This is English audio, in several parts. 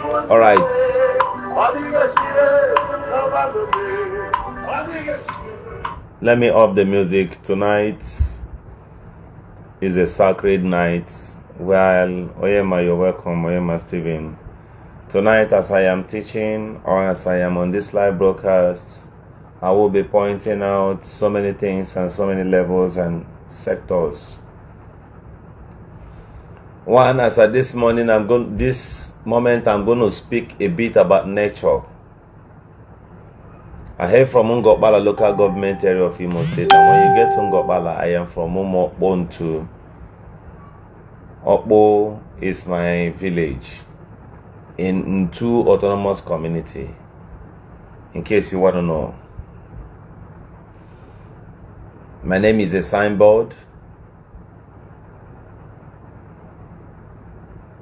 All right. Let me off the music. Tonight is a sacred night. Well, Oyema, you're welcome. Oyema Stephen. Tonight, as I am teaching or as I am on this live broadcast, I will be pointing out so many things and so many levels and sectors. One, as at this morning, I'm going to speak a bit about nature. I hail from Ngobala local government area of Imo State, and when you get to Ngobala, I am from Umokbontu. Okbo is my village in two autonomous community, in case you want to know. My name is a signboard,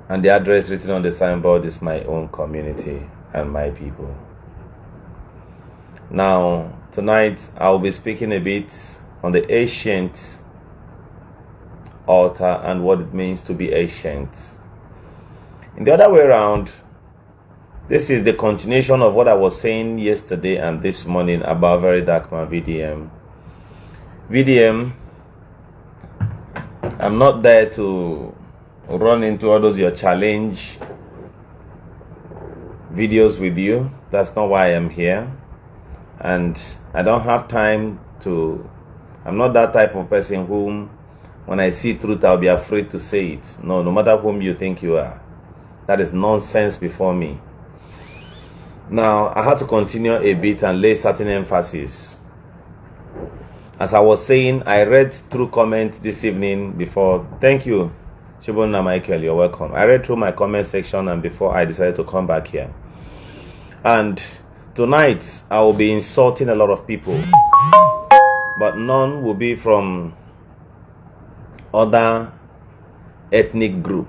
and the address written on the signboard is my own community and my people. Now, tonight I will be speaking a bit on the ancient altar and what it means to be ancient. In the other way around, this is the continuation of what I was saying yesterday and this morning about Very Dark Man VDM. VDM, I'm not there to run into all those your challenge videos with you. That's not why I am here. And I don't have time to, I'm not that type of person whom, when I see truth, I'll be afraid to say it. No matter whom you think you are. That is nonsense before me. Now, I had to continue a bit and lay certain emphasis. As I was saying, I read through comments this evening before. Thank you, Shibona Michael, you're welcome. I read through my comment section and before I decided to come back here. And tonight, I will be insulting a lot of people, but none will be from other ethnic group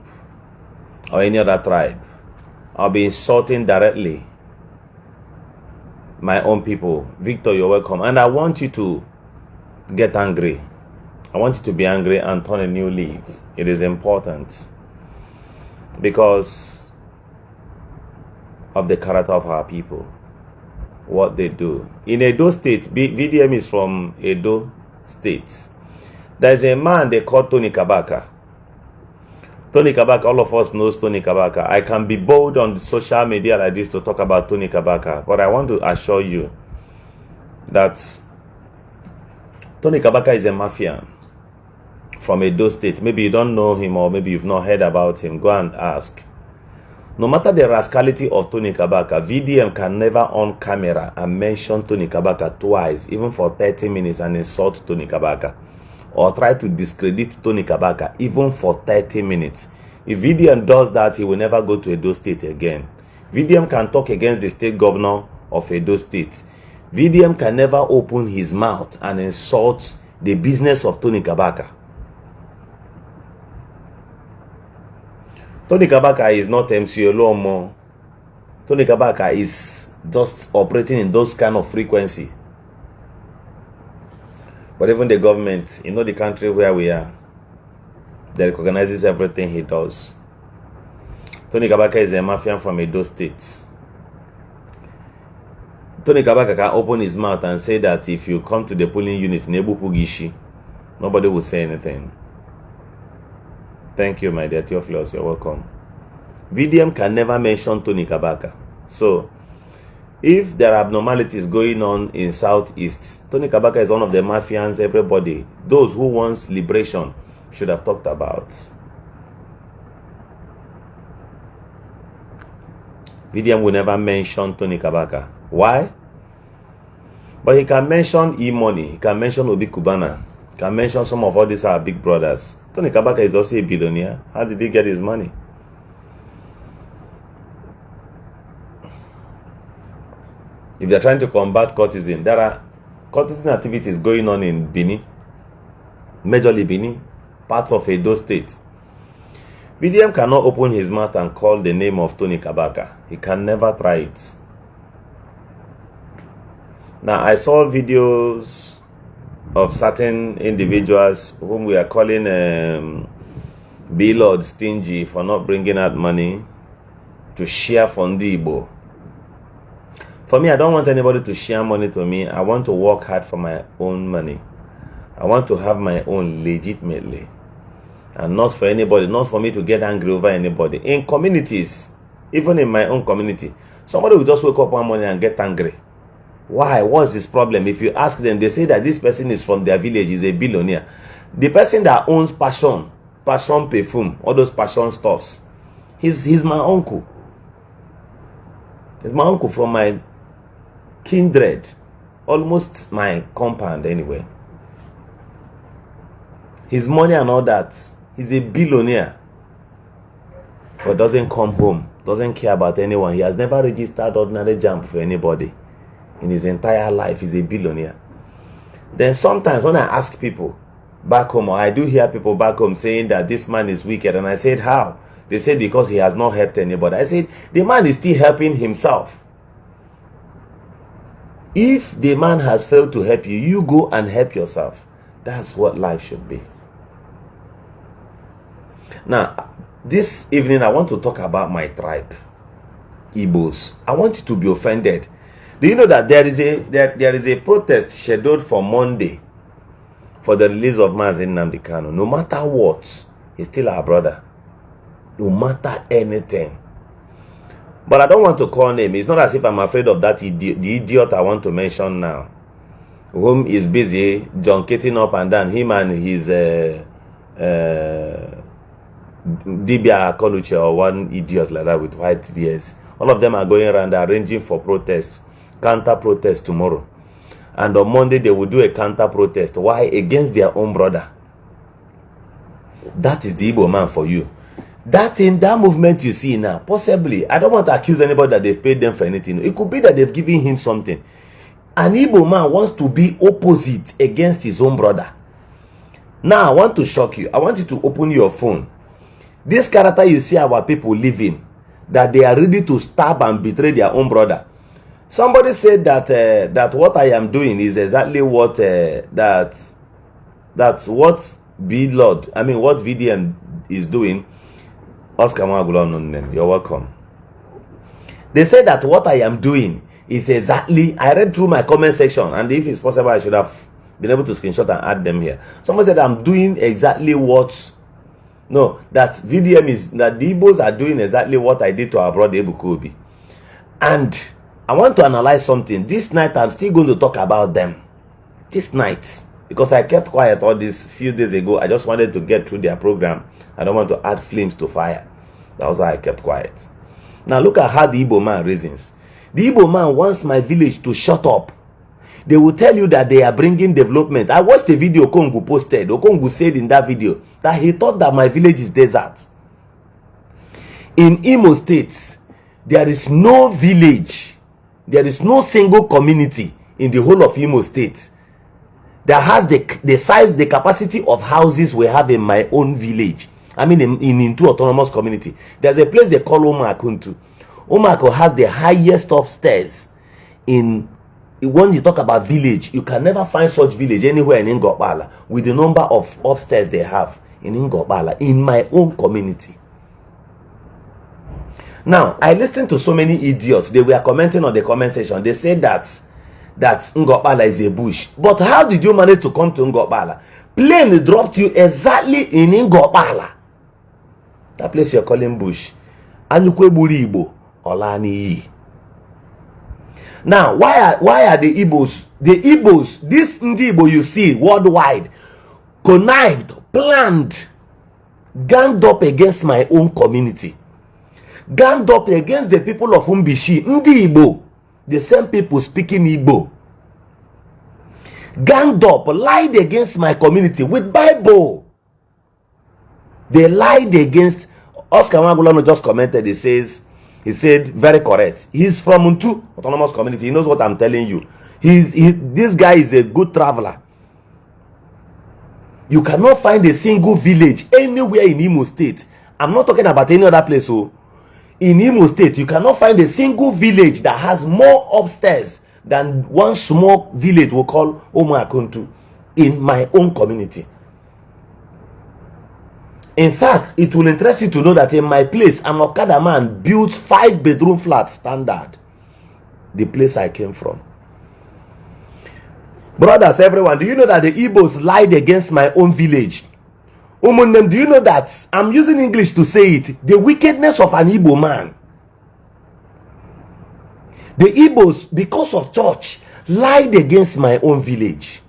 or any other tribe. I'll be insulting directly my own people. Victor, you're welcome. And I want you to get angry. I want you to be angry and turn a new leaf. It is important because of the character of our people, what they do. In Edo State, VDM is from Edo State. There's a man they call Tony Kabaka. Tony Kabaka, all of us knows Tony Kabaka. I can be bold on the social media like this to talk about Tony Kabaka, but I want to assure you that Tony Kabaka is a mafia from Edo State. Maybe you don't know him or maybe you've not heard about him. Go and ask. No matter the rascality of Tony Kabaka, VDM can never on camera and mention Tony Kabaka twice, even for 30 minutes, and insult Tony Kabaka. Or try to discredit Tony Kabaka, even for 30 minutes. If VDM does that, he will never go to Edo State again. VDM can talk against the state governor of Edo State. VDM can never open his mouth and insult the business of Tony Kabaka. Tony Kabaka is not MC Olomo. Tony Kabaka is just operating in those kind of frequency. But even the government, you know, the country where we are, they recognizes everything he does. Tony Kabaka is a mafia from Edo State. Tony Kabaka can open his mouth and say that if you come to the polling unit in Ebu Pugishi, nobody will say anything. Thank you, my dear Theophilus, you're welcome. VDM can never mention Tony Kabaka. So, if there are abnormalities going on in Southeast, Tony Kabaka is one of the mafians everybody, those who want liberation, should have talked about. VDM will never mention Tony Kabaka. Why? But he can mention E-Money, he can mention Obi Kubana, he can mention some of all these our big brothers. Tony Kabaka is also a billionaire. How did he get his money? If they're trying to combat cultism, there are cultism activities going on in Benin, majorly Benin, parts of Edo State. VDM cannot open his mouth and call the name of Tony Kabaka. He can never try it. Now, I saw videos of certain individuals whom we are calling B-Lord stingy for not bringing out money to share for ndị Igbo. For me, I don't want anybody to share money to me. I want to work hard for my own money. I want to have my own legitimately. And not for anybody, not for me to get angry over anybody. In communities, even in my own community, somebody will just wake up one morning and get angry. Why? What's his problem? If you ask them, they say that this person is from their village, is a billionaire. The person that owns passion perfume, all those passion stuffs, he's my uncle. He's my uncle from my kindred, almost my compound anyway. His money and all that, he's a billionaire, but doesn't come home, doesn't care about anyone. He has never registered ordinary jump for anybody in his entire life. He's a billionaire. Then sometimes when I ask people back home, or I do hear people back home saying that this man is wicked, and I said, how? They said because he has not helped anybody. I said, the man is still helping himself. If the man has failed to help you, you go and help yourself. That's what life should be. Now, this evening I want to talk about my tribe, Igbos. I want you to be offended. Do you know that there is a protest scheduled for Monday for the release of Mazi Nnamdi Kanu? No matter what, he's still our brother. No matter anything. But I don't want to call name. It's not as if I'm afraid of that idiot, the idiot I want to mention now, whom is busy junketing up and down, him and his Dibia Koluche, or one idiot like that with white beards. All of them are going around arranging for protests, counter protest tomorrow. And on Monday they will do a counter protest. Why? Against their own brother. That is the Igbo man for you. That in that movement you see now, possibly, I don't want to accuse anybody that they've paid them for anything. It could be that they've given him something. An Igbo man wants to be opposite against his own brother. Now I want to shock you. I want you to open your phone. This character you see our people living, that they are ready to stab and betray their own brother. Somebody said that that what I am doing is exactly what that's what B-Lord, I mean what VDM is doing. Oscar Magulon, you're welcome. They say that what I am doing is exactly, I read through my comment section, and if it's possible I should have been able to screenshot and add them here. Someone said I'm doing exactly what, no, that VDM is, that the Igbos are doing exactly what I did to our brother Ebuka Obi. And I want to analyze something. This night I'm still going to talk about them. This night. Because I kept quiet all this few days ago. I just wanted to get through their program. I don't want to add flames to fire. That was why I kept quiet. Now look at how the Igbo man reasons. The Igbo man wants my village to shut up. They will tell you that they are bringing development. I watched a video Okongu posted. Okongu said in that video that he thought that my village is desert. In Imo State, there is no village, there is no single community in the whole of Imo State that has the size, the capacity of houses we have in my own village. I mean in two autonomous community. There's a place they call Omakuntu. Omako has the highest upstairs. In when you talk about village, you can never find such village anywhere in Ngobala with the number of upstairs they have in Ngobala, in my own community. Now, I listened to so many idiots. They were commenting on the comment section. They said that Ngobala is a bush. But how did you manage to come to Ngobala? Plane dropped you exactly in Ngobala. That place you're calling bush. Anyukwe buri Igbo, Olani. Now, why are the Igbos, this Igbo you see worldwide, connived, planned, ganged up against my own community, ganged up against the people of Umbishi, Ndi Igbo, the same people speaking Igbo, ganged up, lied against my community with Bible. They lied against. Oscar Magulano just commented. He said very correct. He's from Untu autonomous community. He knows what I'm telling you. This guy is a good traveler. You cannot find a single village anywhere in Imo State. I'm not talking about any other place. So in Imo State, you cannot find a single village that has more upstairs than one small village we call Omakuntu in my own community. In fact, it will interest you to know that in my place, an Okada man built 5-bedroom flat standard. The place I came from. Brothers, everyone, do you know that the Igbos lied against my own village? Umunem, do you know that I'm using English to say it? The wickedness of an Igbo man. The Igbos, because of church, lied against my own village.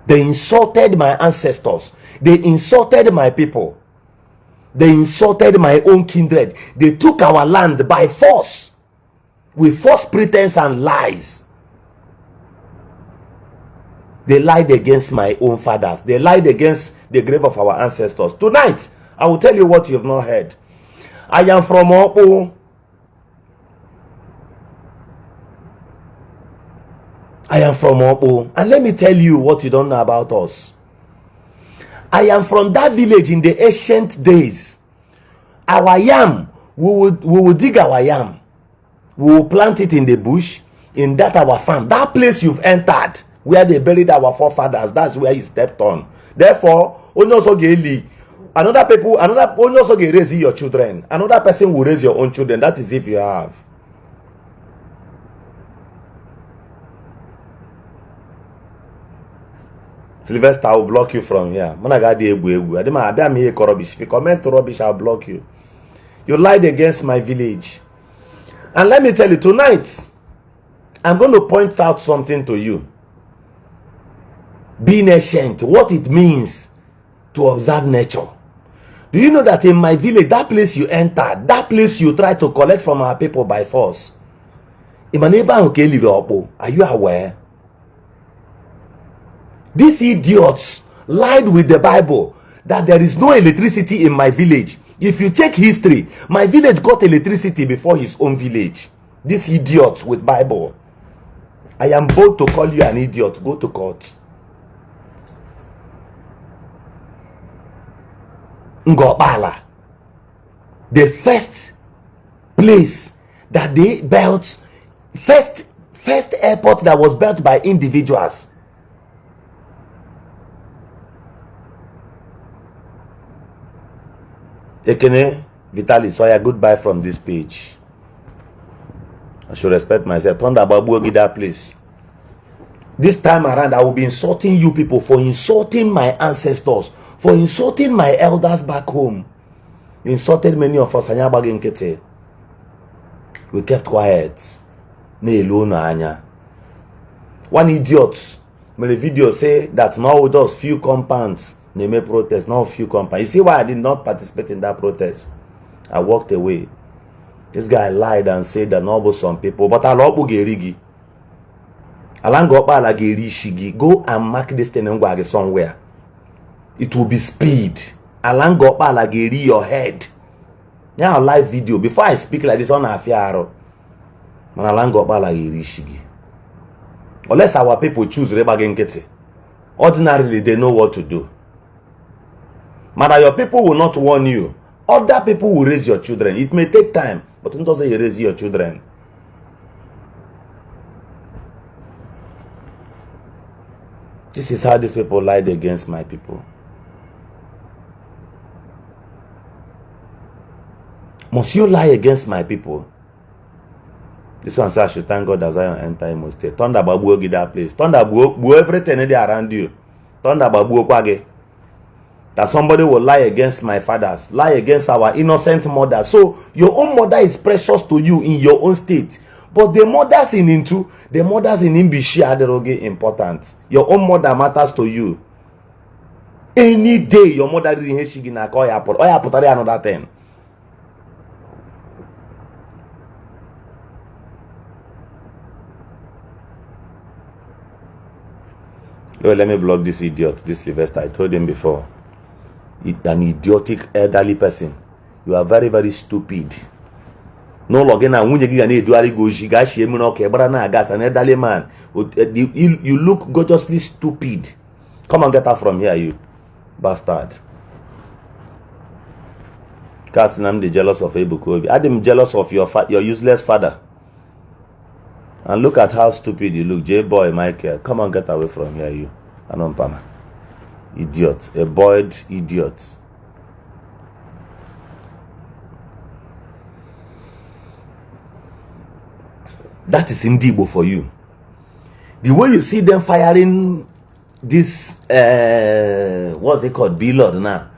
They insulted my ancestors. They insulted my people. They insulted my own kindred. They took our land by force, with false pretense and lies. They lied against my own fathers. They lied against the grave of our ancestors. Tonight, I will tell you what you have not heard. I am from Opo. I am from Opo. And let me tell you what you don't know about us. I am from that village in the ancient days. Our yam, we will dig our yam. We will plant it in the bush, in that our farm. That place you've entered, where they buried our forefathers, that's where you stepped on. Therefore, another people, only also get raise your children. Another person will raise your own children. That is if you have. Sylvester, I will block you from here. If you comment rubbish, I'll block you. You lied against my village. And let me tell you, tonight, I'm going to point out something to you. Being ancient, what it means to observe nature. Do you know that in my village, that place you entered, that place you try to collect from our people by force, are you aware? These idiots lied with the Bible that there is no electricity in my village. If you check history, my village got electricity before his own village. These idiots with Bible. I am bold to call you an idiot. Go to court. Ngobala. The first place that they built, first airport that was built by individuals. Ekene, Vitaly, so I goodbye from this page. I should respect myself. Thunder Babu that place. This time around, I will be insulting you people for insulting my ancestors, for insulting my elders back home. You insulted many of us. We kept quiet. One idiot made a video say that now just few compounds. They may protest, not a few companies. You see why I did not participate in that protest? I walked away. This guy lied and said that not some people, but I'll gerigi. Go and mark this thing somewhere. It will be speed. Your head. Now live video. Before I speak like this on Afiaro, unless our people choose ordinarily they know what to do. Matter your people will not warn you. Other people will raise your children. It may take time, but don't say you raise your children. This is how these people lied against my people. Must you lie against my people? This one says I should thank God that Zion enter Imo State. Thunder Babu get that place. Thunder Babu everything around you. Thunder Babu kwage. That somebody will lie against my fathers, lie against our innocent mother. So your own mother is precious to you in your own state. But the mothers in Imbishi are important. Your own mother matters to you. Any day your mother didn't hear Shigina Oya put another thing. Well, let me block this idiot, this Sylvester. I told him before. An idiotic elderly person. You are very, very stupid. No login and when you get an elderly man. You look gorgeously stupid. Come and get her from here, you bastard. Casting, I'm the jealous of Ebuka Obi. I'm jealous of your useless father. And look at how stupid you look. J-boy, Michael. Come and get away from here, you. Anompama. Idiot. A bored idiot. That is Igbo for you. The way you see them firing this, what's it called, B-Lord now,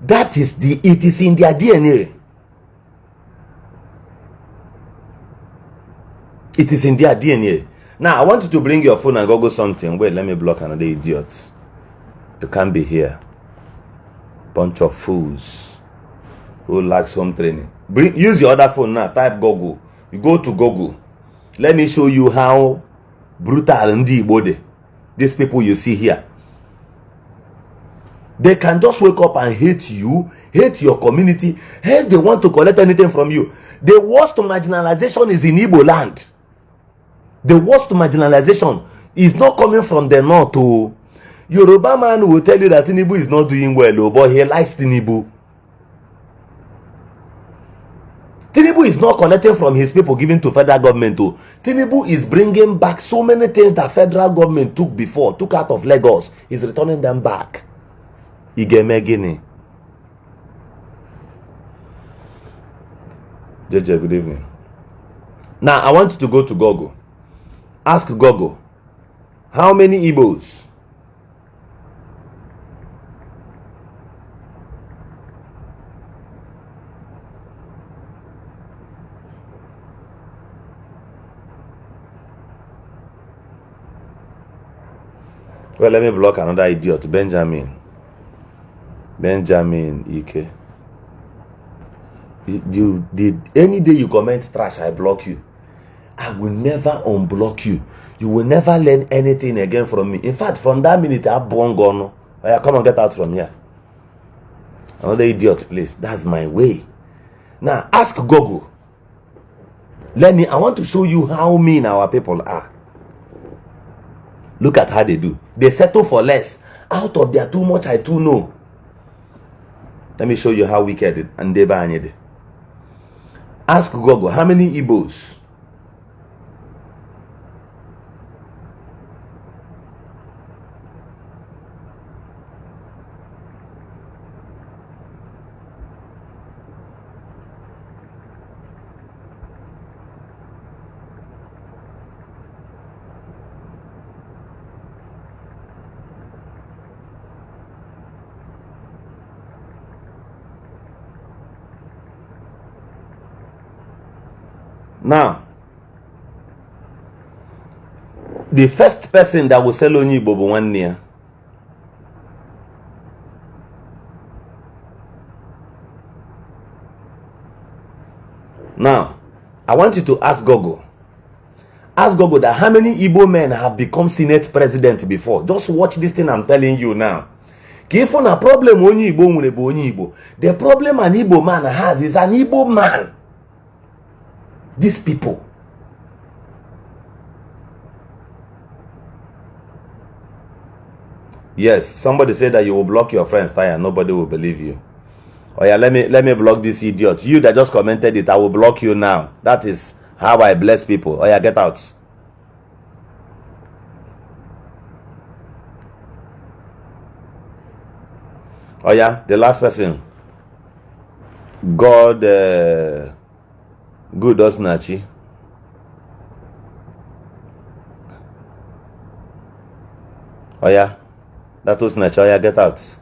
it is in their DNA. It is in their DNA. Now, I want you to bring your phone and Google something. Wait, let me block another idiot. You can't be here. Bunch of fools who lacks home training. Use your other phone now. Type Google. You go to Google. Let me show you how brutal and Igbo these people you see here. They can just wake up and hate you, hate your community. Hence, they want to collect anything from you. The worst marginalization is in Igbo land. The worst marginalization is not coming from the north. Oh. Yoruba man will tell you that Tinubu is not doing well, but he likes Tinubu. Tinubu is not collecting from his people given to federal government. Oh. Tinubu is bringing back so many things that federal government took out of Lagos. He's returning them back. Igeme Guinea. JJ, good evening. Now, I want you to go to Google. Ask Google, how many Igbos? Well, let me block another idiot, Benjamin Ike. You did any day you comment trash, I block you. I will never unblock you. You will never learn anything again from me. In fact, from that minute, I'm born gone. Oh, come and get out from here. Another idiot, please. That's my way. Now, ask Google. I want to show you how mean our people are. Look at how they do. They settle for less. Out of their too much, I too know. Let me show you how wicked and they are. Ask Google, how many Igbos? Now, the first person that will sell only Igbo 1 year. Now, I want you to ask Google. Ask Google that how many Igbo men have become Senate president before. Just watch this thing I'm telling you now. If on a problem only Igbo, the problem an Igbo man has is an Igbo man. These people. Yes, somebody said that you will block your friends, Taya. Nobody will believe you. Oh yeah, let me block this idiot. You that just commented it, I will block you now. That is how I bless people. Oh yeah, get out. Oh yeah, the last person. God Good Osnachi. Oh yeah, that was Osnachi. Oh yeah, get out.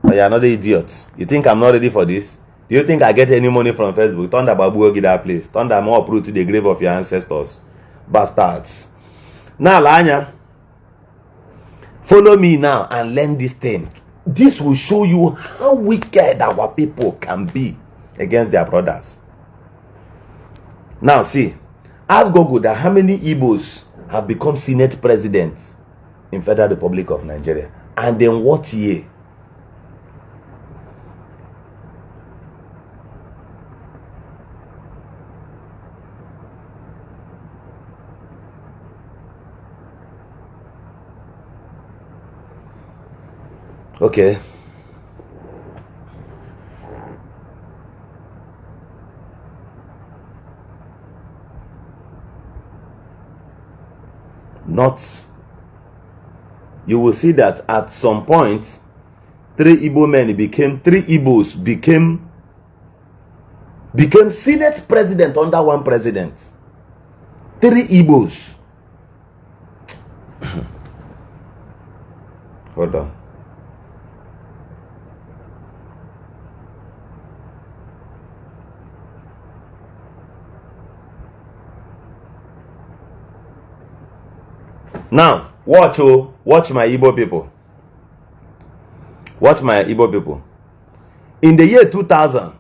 Oh yeah, another idiot. You think I'm not ready for this? Do you think I get any money from Facebook? Thunder Babu get that place. Thunder more uproot to the grave of your ancestors. Bastards. Now, Lanya, follow me now and learn this thing. This will show you how wicked our people can be against their brothers. Now see, ask Google that how many Igbos have become Senate presidents in Federal Republic of Nigeria, and in what year? Okay. You will see that at some point 3 Igbo men became 3 Igbos became Senate president under one president. 3 Igbos. Hold on. Now, watch my Igbo people. Watch my Igbo people. In the year 2000,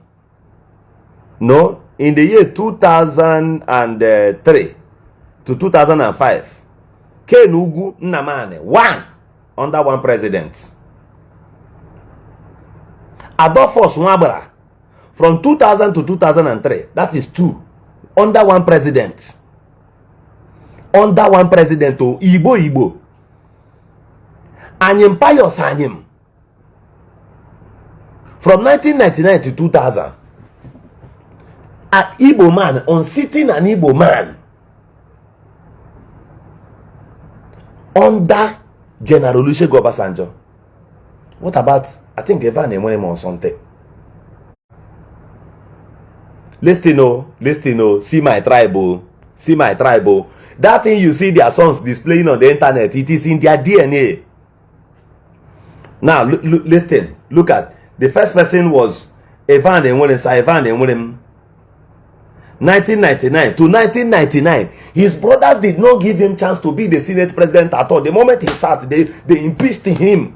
no, in the year 2003 to 2005, Kenugu Nnamani won under one president. Adolphus Nwabara from 2000 to 2003, that is 2, under one president. Under one president, oh, Igbo. Anyim Pius Anyim. From 1999 to 2000. An Igbo man, unseating an Igbo man. Under General Olusegun Obasanjo. What about, I think Evan Emunim or something. Listen, see my tribe, see my tribe. That thing you see their sons displaying on the internet, it is in their DNA. Now, listen, look at, the first person was Evan Emunim, 1999 to 1999. His brothers did not give him chance to be the Senate president at all. The moment he sat, they impeached him.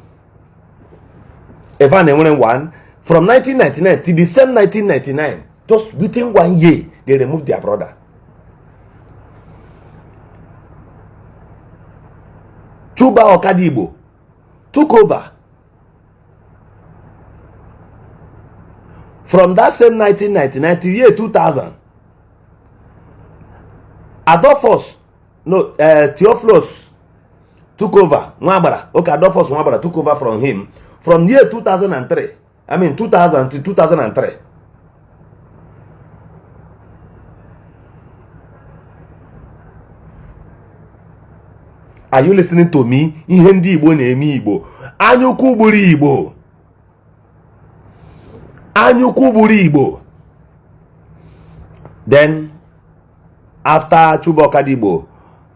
Evan Emunim won. From 1999 to the same 1999, just within 1 year, they removed their brother. Chuba Okadibo took over. From that same 1999 to year 2000, Adolphus, Theophilus took over. Nwabara, okay, Adolphus Nwabara took over from him from year 2003. I mean 2000 to 2003. Are you listening to me? Ihe ndị Igbo na-eme Igbo. Anyukwu gburu Igbo. Anyukwu gburu Igbo. Then, after Chuba Okadibo,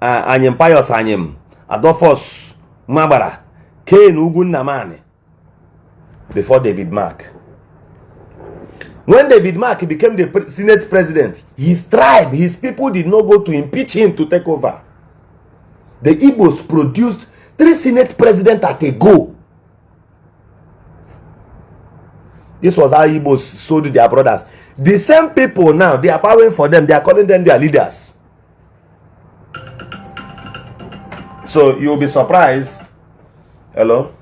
Anyim Pius Anyim, Adolphus Nwabara, Kenugu Nnamani, before David Mark. When David Mark became the Senate president, his tribe, his people did not go to impeach him to take over. The Igbos produced 3 Senate presidents at a go. This was how Igbos sold their brothers. The same people now, they are powering for them. They are calling them their leaders. So you'll be surprised. Hello?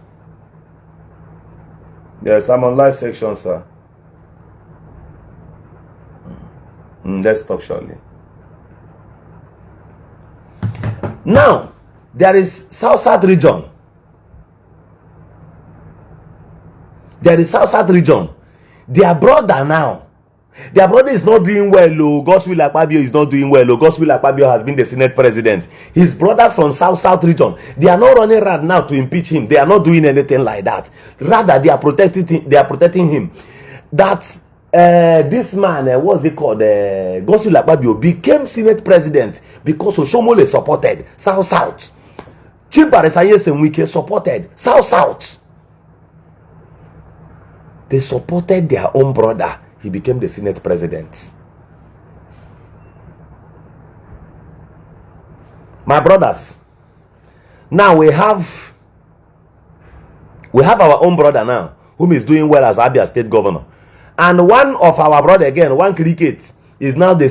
Yes, I'm on live section, sir. Let's talk shortly. Now, there is South region. There is South region. Their brother now. Their brother is not doing well. Godswill Akpabio is not doing well. Godswill Akpabio has been the Senate president. His brothers from South region, they are not running around now to impeach him. They are not doing anything like that. Rather, they are protecting him. That this man, what's it called? Godswill Akpabio became Senate president because Oshomole supported South. Chibaresanye Senwike supported South. They supported their own brother. He became the Senate president. My brothers, now we have our own brother now, whom is doing well as Abia State governor. And one of our brother again, one cricket, is now the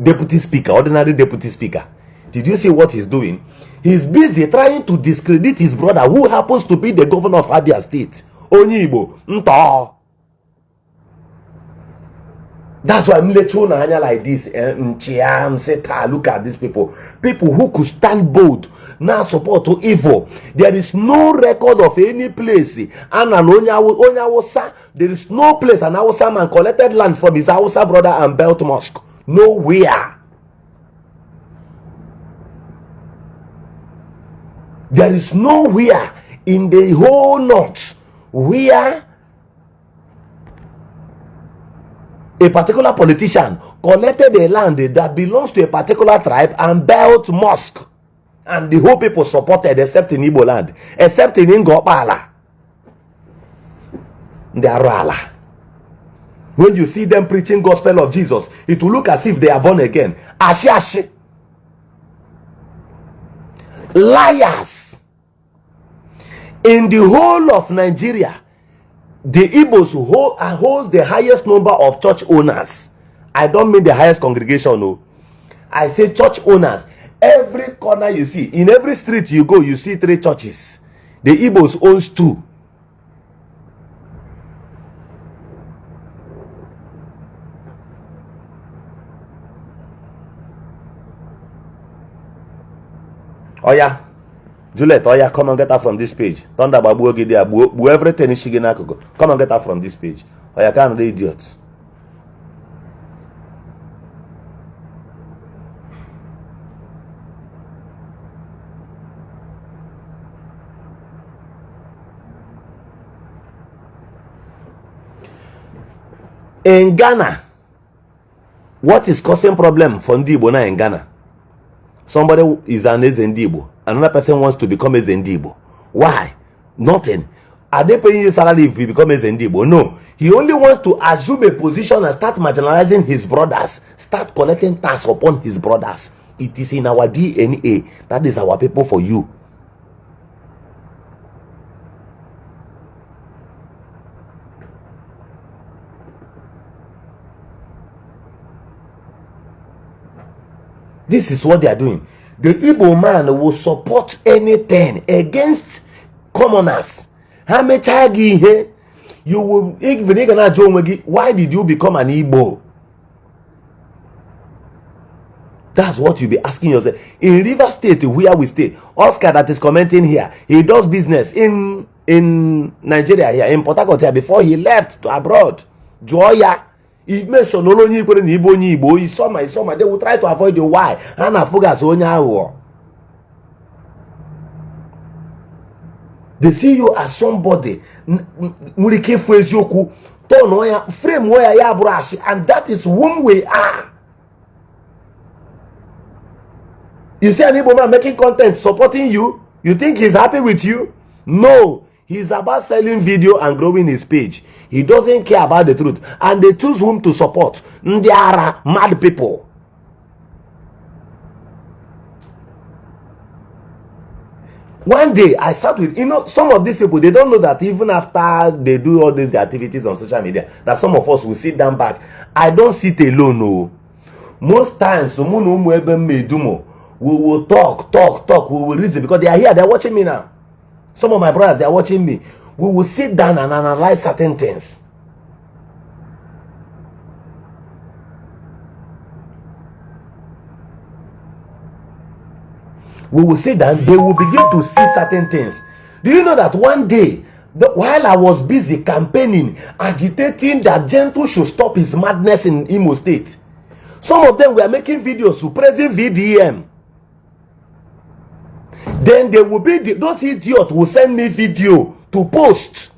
deputy speaker, ordinary deputy speaker. Did you see what he's doing? He's busy trying to discredit his brother, who happens to be the governor of Abia State. Onyibo, Nto. That's why I'm letting you like this. Look at these people. People who could stand bold, now support to evil. There is no record of any place. There is no place an Hausa man collected land from his Hausa brother and built mosque. Nowhere. There is nowhere in the whole north where a particular politician collected a land that belongs to a particular tribe and built mosque, and the whole people supported except in Igbo land, except in Ala. They are Ala. When you see them preaching gospel of Jesus, it will look as if they are born again. Ashi. Liars. In the whole of Nigeria, the Igbos holds the highest number of church owners. I don't mean the highest congregation, no. I say church owners. Every corner you see, in every street you go, you see 3 churches. The Igbos owns 2. Oh yeah, Juliet, oh yeah, come and get her from this page. Thunder babu ogidi, bu everything is shigina kugo. Come and get her from this page. Oh yeah, kind of idiots. In Ghana, what is causing problem for Ndibo na in Ghana? Somebody is an Ezendibo. Another person wants to become a Zendibo. Why? Nothing. Are they paying you salary if you become a Zendibo? No. He only wants to assume a position and start marginalizing his brothers. Start collecting tax upon his brothers. It is in our DNA. That is our people for you. This is what they are doing. The Igbo man will support anything against commoners. How much you will even why did you become an Igbo? That's what you'll be asking yourself. In River State, where we stay, Oscar that is commenting here, he does business in Nigeria here, in Port Harcourt here, before he left to abroad. Joya. If mention no only Igbo, he saw my they will try to avoid the why. And I focus on they see you as somebody frame where ya brush, and that is whom we are. You see an Igbo man making content supporting you, you think he's happy with you? No. He's about selling video and growing his page. He doesn't care about the truth. And they choose whom to support. They are mad people. One day, I sat with, some of these people, they don't know that even after they do all these activities on social media, that some of us will sit down back. I don't sit alone, no. Most times, we will talk, we will reason, because they are here, they're watching me now. Some of my brothers, they are watching me. We will sit down and analyze certain things. We will sit down, they will begin to see certain things. Do you know that one day, while I was busy campaigning, agitating that Gentle should stop his madness in Imo State, some of them were making videos to praising VDM. Then they will be those idiots will send me video to post.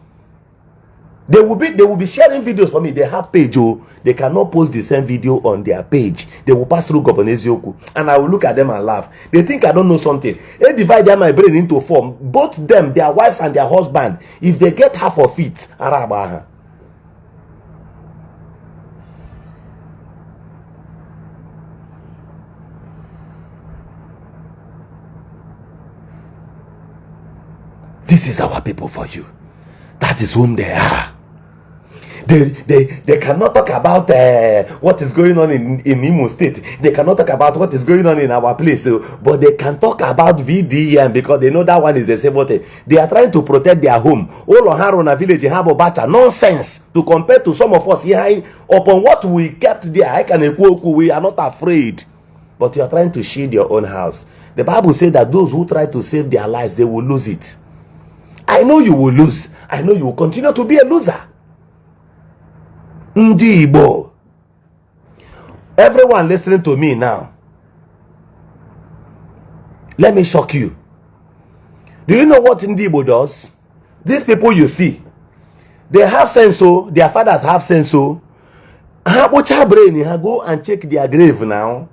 They will be sharing videos for me. They have page, they cannot post the same video on their page. They will pass through Governor Ezioku, and I will look at them and laugh. They think I don't know something. They divide my brain into form. Both them, their wives and their husband, if they get half of it, Arabaha. This is our people for you. That is whom they are. They cannot talk about what is going on in Imo State. They cannot talk about what is going on in our place. But they can talk about VDM because they know that one is the same thing. They are trying to protect their home. All on Haruna village, have a bacha nonsense to compare to some of us here. Upon what we kept there, I can we are not afraid. But you are trying to shield your own house. The Bible says that those who try to save their lives, they will lose it. I know you will lose. I know you will continue to be a loser. Ndibo. Everyone listening to me now, let me shock you. Do you know what Igbo does? These people you see, they have sense, so their fathers have sense, so go and check their grave now.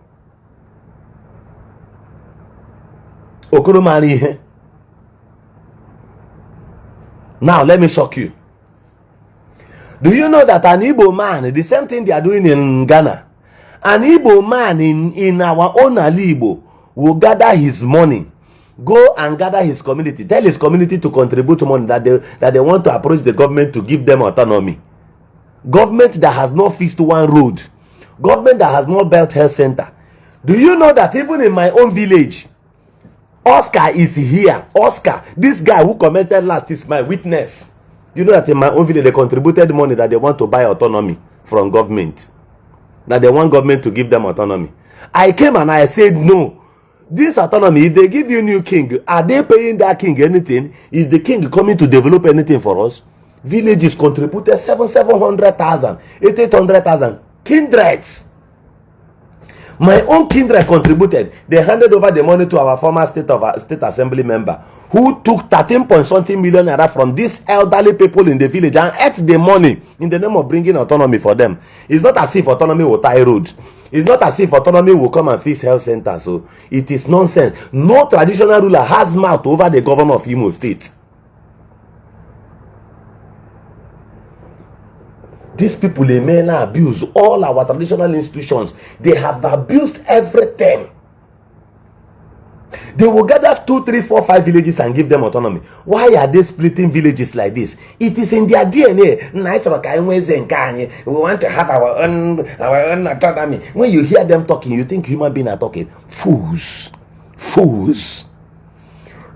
Now let me shock you. Do you know that an Igbo man, the same thing they are doing in Ghana, an Igbo man in our own Ala Igbo will gather his money, go and gather his community, tell his community to contribute money that they want to approach the government to give them autonomy. Government that has not fixed one road, government that has not built health center. Do you know that even in my own village, Oscar is here. Oscar, this guy who commented last, is my witness. You know that in my own village they contributed money that they want to buy autonomy from government, that they want government to give them autonomy. I came and I said no. This autonomy, if they give you new king, are they paying that king anything? Is the king coming to develop anything for us? Villages contributed 700,000, 800,000. Kindreds. My own kindred contributed. They handed over the money to our former state assembly member, who took 13.something million naira from these elderly people in the village and ate the money in the name of bringing autonomy for them. It's not as if autonomy will tie roads. It's not as if autonomy will come and fix health centers. So it is nonsense. No traditional ruler has mouth over the governor of Imo State. These people, they may abuse all our traditional institutions. They have abused everything. They will gather 2, 3, 4, 5 villages and give them autonomy. Why are they splitting villages like this? It is in their DNA. We want to have our own autonomy. When you hear them talking, you think human beings are talking. Fools. Fools.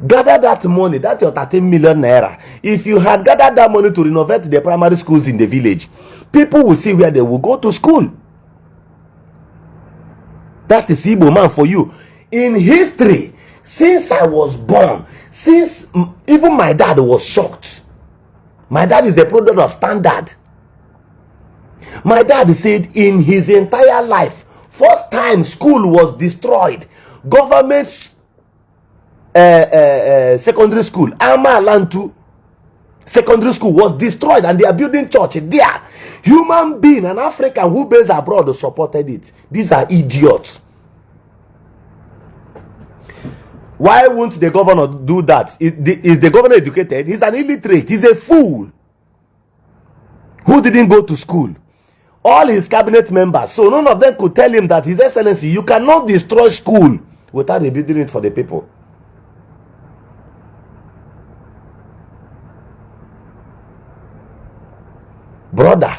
Gather that money, that's your 13 million naira. If you had gathered that money to renovate the primary schools in the village, people will see where they will go to school. That is Igbo man for you. In history, since I was born, since even my dad was shocked. My dad is a product of standard. My dad said in his entire life, first time school was destroyed, government secondary school, Amalantu secondary school was destroyed, and they are building church there. Human being, an African who based abroad, supported it. These are idiots. Why won't the governor do that? Is the governor educated? He's an illiterate. He's a fool who didn't go to school. All his cabinet members, so none of them could tell him that, His Excellency, you cannot destroy school without rebuilding it for the people. Brother,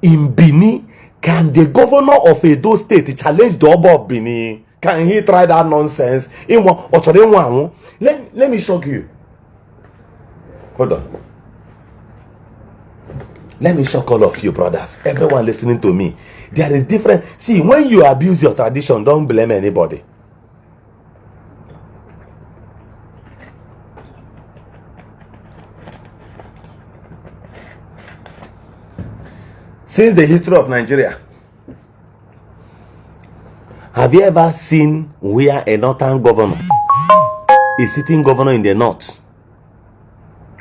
in Bini, can the governor of Edo State challenge the Oba of Bini? Can he try that nonsense? Let me shock you. Hold on. Let me shock all of you, brothers. Everyone listening to me. There is different. See, when you abuse your tradition, don't blame anybody. Since the history of Nigeria, have you ever seen where a northern governor, a sitting governor in the north,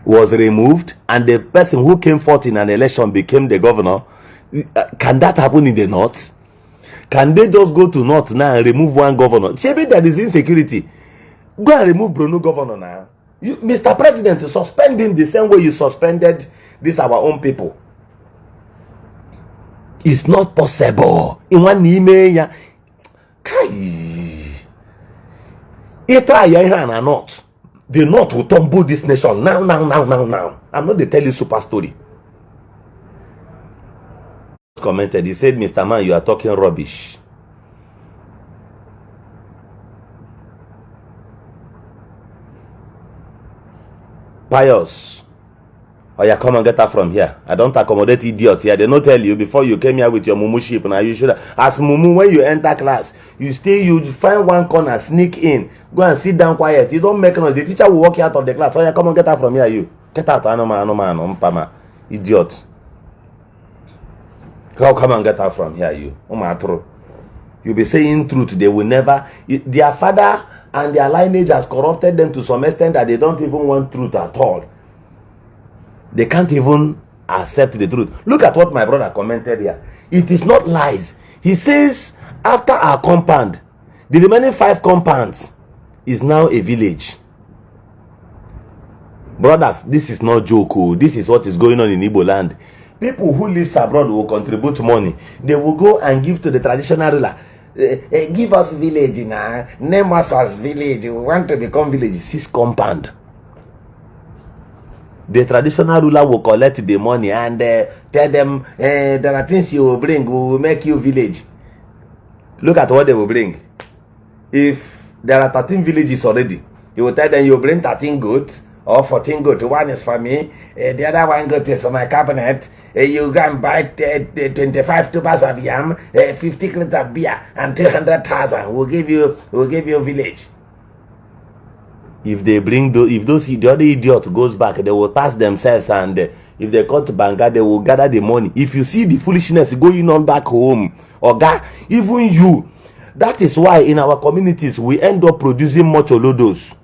was removed and the person who came forth in an election became the governor? Can that happen in the north? Can they just go to north now and remove one governor? Maybe there is insecurity. Go and remove Bruno governor now. Mr. President, suspend him the same way you suspended this our own people. It's not possible. In one email, not. The North will tumble this nation now. I'm not the tell you super story. Commented, he said, Mr. Man, you are talking rubbish. Pious. Oh yeah, come and get her from here. I don't accommodate idiots here. They don't tell you before you came here with your mumu sheep. Now you should, as mumu, when you enter class, you find one corner, sneak in, go and sit down quiet. You don't make noise. The teacher will walk you out of the class. Oh yeah, come and get her from here. You get out, Anoma, idiot. Come and get her from here. You, You'll be saying truth. They will never. Their father and their lineage has corrupted them to some extent that they don't even want truth at all. They can't even accept the truth. Look at what my brother commented here. It is not lies. He says, after our compound, the remaining 5 compounds is now a village. Brothers, this is not joke. This is what is going on in Igbo land. People who live abroad will contribute money. They will go and give to the traditional ruler. Give us village now. Name us as village. We want to become village. 6 compound. The traditional ruler will collect the money and tell them there are things you will bring. We will make you village. Look at what they will bring. If there are 13 villages already, you will tell them you bring 13 goats or 14 goats. One is for me, the other one goat is for my cabinet. You go and buy 25 tubers of yam, 50 crates of beer, and 200,000. We'll give you a village. If they bring the other idiot goes back, they will tax themselves, and if they come to Banga, they will gather the money. If you see the foolishness going on back home, Oga, even you, that is why in our communities we end up producing much olodos.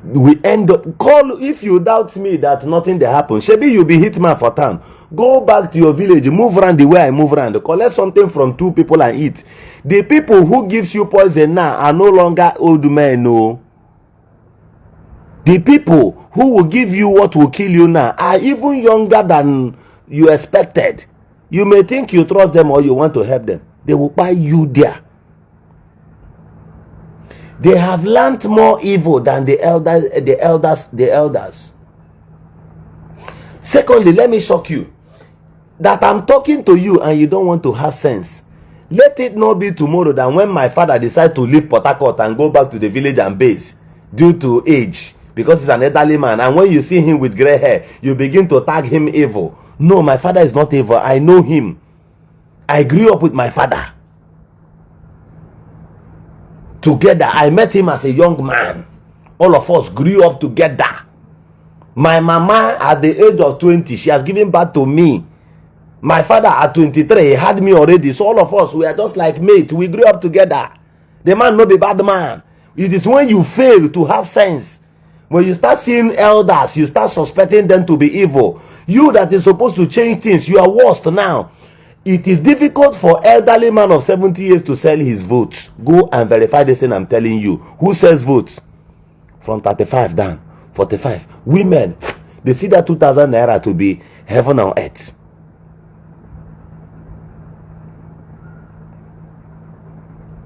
We end up if you doubt me that nothing they happen, maybe you'll be hitman for town. Go back to your village, move around the way I move around, collect something from 2 people and eat. The people who gives you poison now are no longer old men, no. The people who will give you what will kill you now are even younger than you expected. You may think you trust them or you want to help them. They will buy you there. They have learned more evil than the elders. Secondly, let me shock you that I'm talking to you and you don't want to have sense. Let it not be tomorrow that when my father decides to leave Port Harcourt and go back to the village and base due to age, because he's an elderly man, and when you see him with gray hair, you begin to tag him evil. No, my father is not evil. I know him. I grew up with my father. Together, I met him as a young man. All of us grew up together. My mama at the age of 20, she has given birth to me. My father at 23, he had me already. So all of us, we are just like mates. We grew up together. The man no be bad man. It is when you fail to have sense. When you start seeing elders, you start suspecting them to be evil. You that is supposed to change things, you are worst now. It is difficult for elderly man of 70 years to sell his votes. Go and verify this thing I'm telling you. Who sells votes? From 35 down, 45. Women, they see that 2,000 naira to be heaven on earth.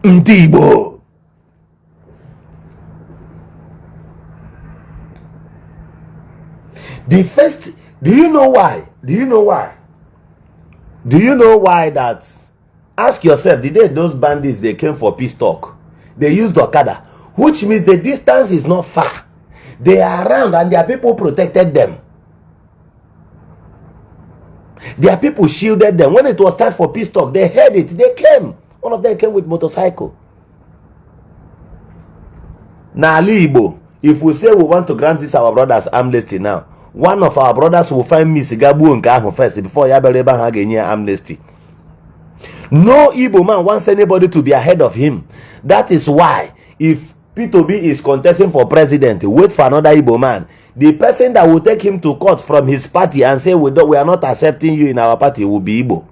Igbo. The first, do you know why? Do you know why? Do you know why that? Ask yourself, the day those bandits, they came for peace talk, they used Okada, which means the distance is not far. They are around and their people protected them. Their people shielded them. When it was time for peace talk, they heard it, they came. One of them came with motorcycle. Now, Ala Igbo, if we say we want to grant this our brothers amnesty now, one of our brothers will find Miss Gabu Nkahu first before Yabereba Hagenya amnesty. No Igbo man wants anybody to be ahead of him. That is why if P2B is contesting for president, wait for another Igbo man. The person that will take him to court from his party and say we are not accepting you in our party will be Igbo.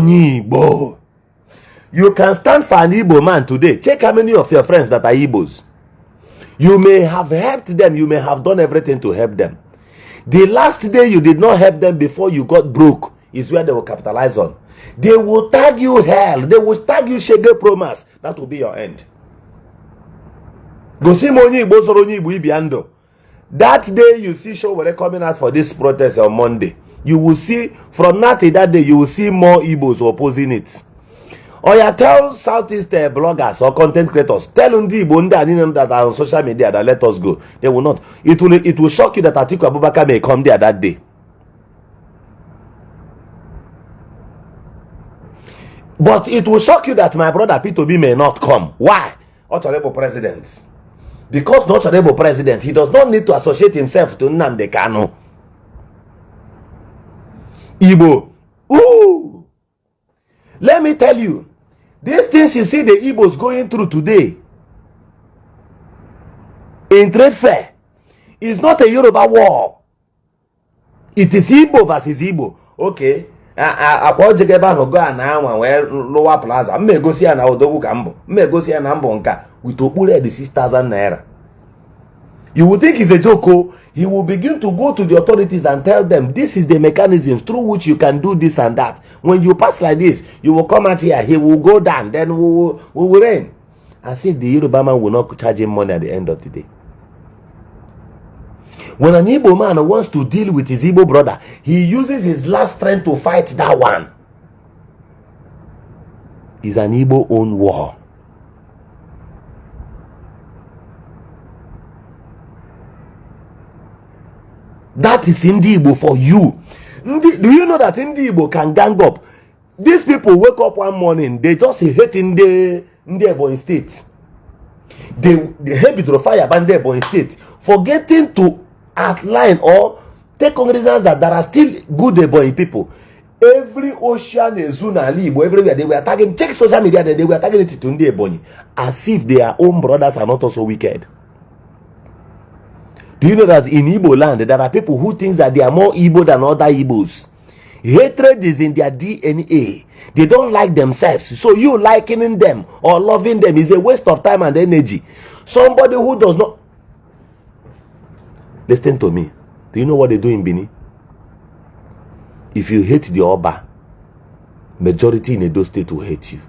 Igbo. You can stand for an Igbo man today. Check how many of your friends that are Igbos. You may have helped them. You may have done everything to help them. The last day you did not help them before you got broke is where they will capitalize on. They will tag you hell. They will tag you Shege Promas. That will be your end. That day you see show were coming out for this protest on Monday. You will see, from that to that day, you will see more Igbos opposing it. Or you tell Southeast bloggers or content creators, tell them the Igbo that are on social media that let us go. They will not. It will shock you that Atiku Abubakar may come there that day. But it will shock you that my brother P2B may not come. Why? Honorable President. Because not honorable President, he does not need to associate himself to Nnamdi Kanu. Igbo. Ooh. Let me tell you, these things you see the Igbos going through today in trade fair is not a Yoruba war. It is Igbo versus Igbo. Okay. Akwa ojegebe ahụ go na anwa wee lower plaza. Mmegosi ya na odogwu ka mbụ. Mmegosi ya na mbụ nka with okpuru the 6,000 naira. You will think it's a joke. He will begin to go to the authorities and tell them this is the mechanism through which you can do this and that. When you pass like this, you will come out here, he will go down, then we will reign. As if the Yoruba man will not charge him money at the end of the day. When an Igbo man wants to deal with his Igbo brother, he uses his last strength to fight that one. It's an Igbo own war. That is Ndi Igbo for you. Do you know that Ndi Igbo can gang up? These people wake up one morning, they just hate in the Ebonyi state. They hate with fire band the Ebonyi state, forgetting to outline or take cognizance that there are still good Ebonyi people. Every ocean is Ala Igbo, everywhere they were attacking. Check social media, they were attacking it to Ndi Ebonyi, as if their own brothers are not also wicked. Do you know that in Igbo land, there are people who think that they are more Igbo than other Igbos? Hatred is in their DNA. They don't like themselves. So you likening them or loving them is a waste of time and energy. Somebody who does not... Listen to me. Do you know what they do in Benin? If you hate the Oba, majority in Edo State will hate you.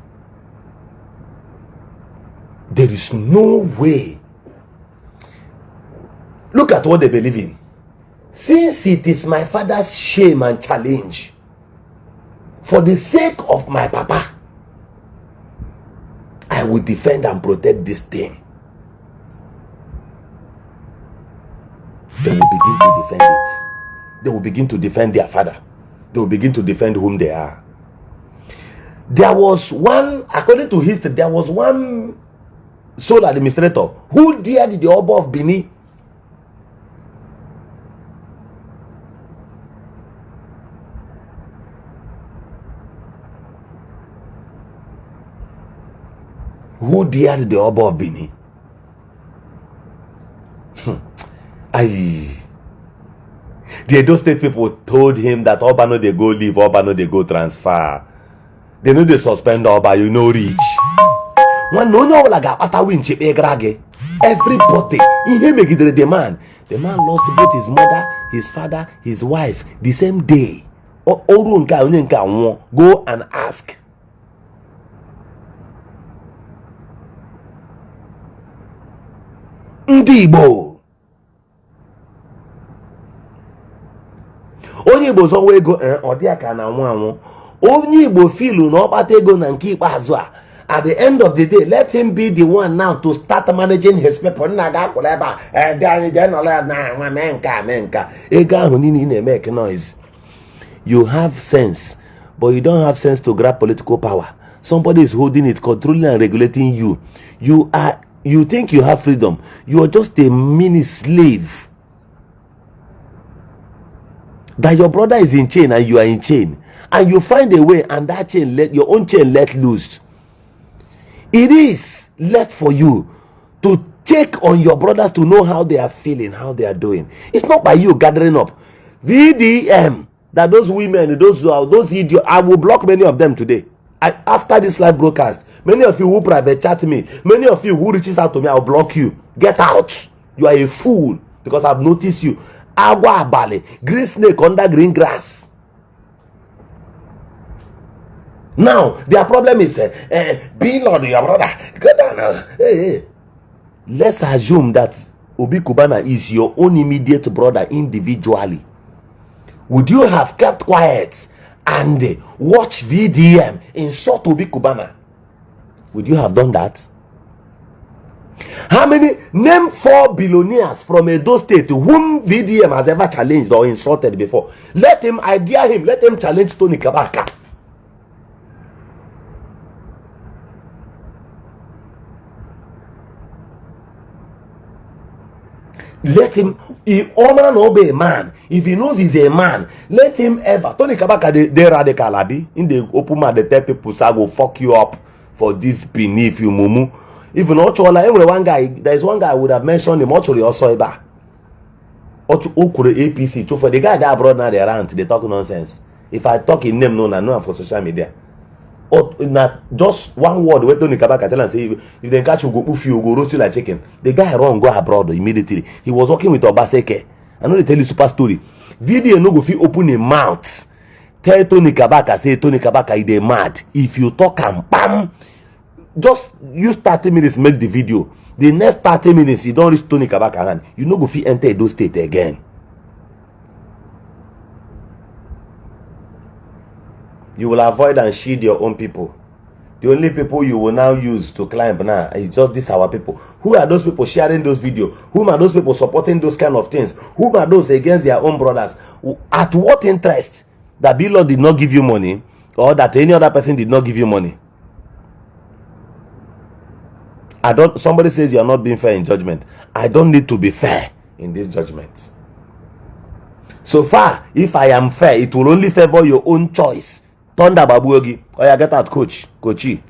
There is no way. Look at what they believe in. Since it is my father's shame and challenge, for the sake of my papa, I will defend and protect this thing. They will begin to defend it. They will begin to defend their father. They will begin to defend whom they are. There was one, according to history, there was one sole administrator who dared the Oba of Benin. Who dared the Oba of Benin? The Edo State people told him that Oba no they go leave, Oba no they go transfer. They know they suspend Oba, you know reach. One no like a winch everybody. The man lost both his mother, his father, his wife the same day. Go and ask. Ndị Igbo. Onye Igbo zonwe ego ọ dị aka na nwa. Onye Igbo filu na ọkpata ego na nke ikpeazụ a. At the end of the day, let him be the one now to start managing his people. Nna ga akwụla ebe a. Dị anyị je nọla na nwa mee nka. Ego ahụ niile na-make noise. You have sense, but you don't have sense to grab political power. Somebody is holding it, controlling and regulating you. You think you have freedom. You are just a mini slave. That your brother is in chain and you are in chain. And you find a way and that chain, your own chain let loose. It is left for you to check on your brothers to know how they are feeling, how they are doing. It's not by you gathering up. VDM, that those women, those idiots, I will block many of them today. After this live broadcast, many of you who private chat me, many of you who reaches out to me, I'll block you. Get out. You are a fool because I've noticed you. Agua abale, green snake under green grass. Now, their problem is, be Lord, your brother. Go down. Hey. Let's assume that Obi Kubana is your own immediate brother individually. Would you have kept quiet and watch VDM insult Obi Kubana? Would you have done that? How many? Name 4 billionaires from Edo State whom VDM has ever challenged or insulted before. I dare him, let him challenge Tony Kabaka. Let him, if Omar no be a man, if he knows he's a man, let him ever. Tony Kabaka, they radical, abi. In the open man, they tell people, I will fuck you up for this beneath you, mumu. Even Ochola, one guy, there is one guy I would have mentioned him, Ochola also Eba. Okure APC, for the guy that abroad now, they rant, they talk nonsense. If I talk in name, no, I know for social media. Or not just one word where Tony Kabaka tell and say if they catch you, go oof you, go roast you like chicken. The guy run go abroad immediately. He was working with Obaseke. I know they tell you super story. Video no go fit open a mouth. Tell Tony Kabaka, say Tony Kabaka is mad. If you talk and bam, just use 30 minutes make the video. The next 30 minutes you don't reach Tony Kabaka hand. You no go fit enter those state again. You will avoid and shield your own people. The only people you will now use to climb now is just this our people. Who are those people sharing those videos? Who are those people supporting those kind of things? Who are those against their own brothers? At what interest that Bilo did not give you money or that any other person did not give you money? Somebody says you are not being fair in judgment. I don't need to be fair in this judgment. So far, if I am fair, it will only favor your own choice. Thunder Babuogi, or you get out, coachy.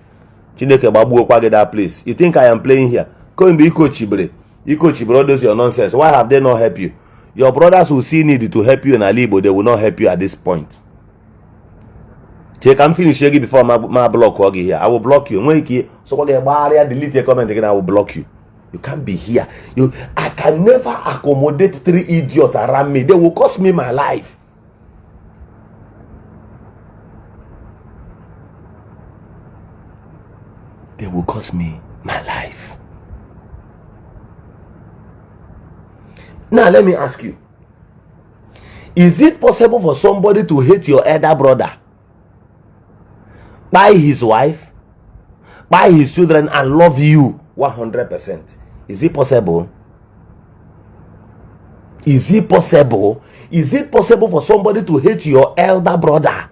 Chineke Babu Okwage that place. You think I am playing here? Go and be coachy, bre. You coachy, brothers, your nonsense. Why have they not helped you? Your brothers will see need to help you in Ala Igbo, they will not help you at this point. Check, I'm finished before my block Ogi here. I will block you. So when you delete your comment again, I will block you. You can't be here. I can never accommodate 3 idiots around me. They will cost me my life. They will cost me my life. Now let me ask you. Is it possible for somebody to hate your elder brother by his wife, by his children, and love you 100%? Is it possible? Is it possible? Is it possible for somebody to hate your elder brother?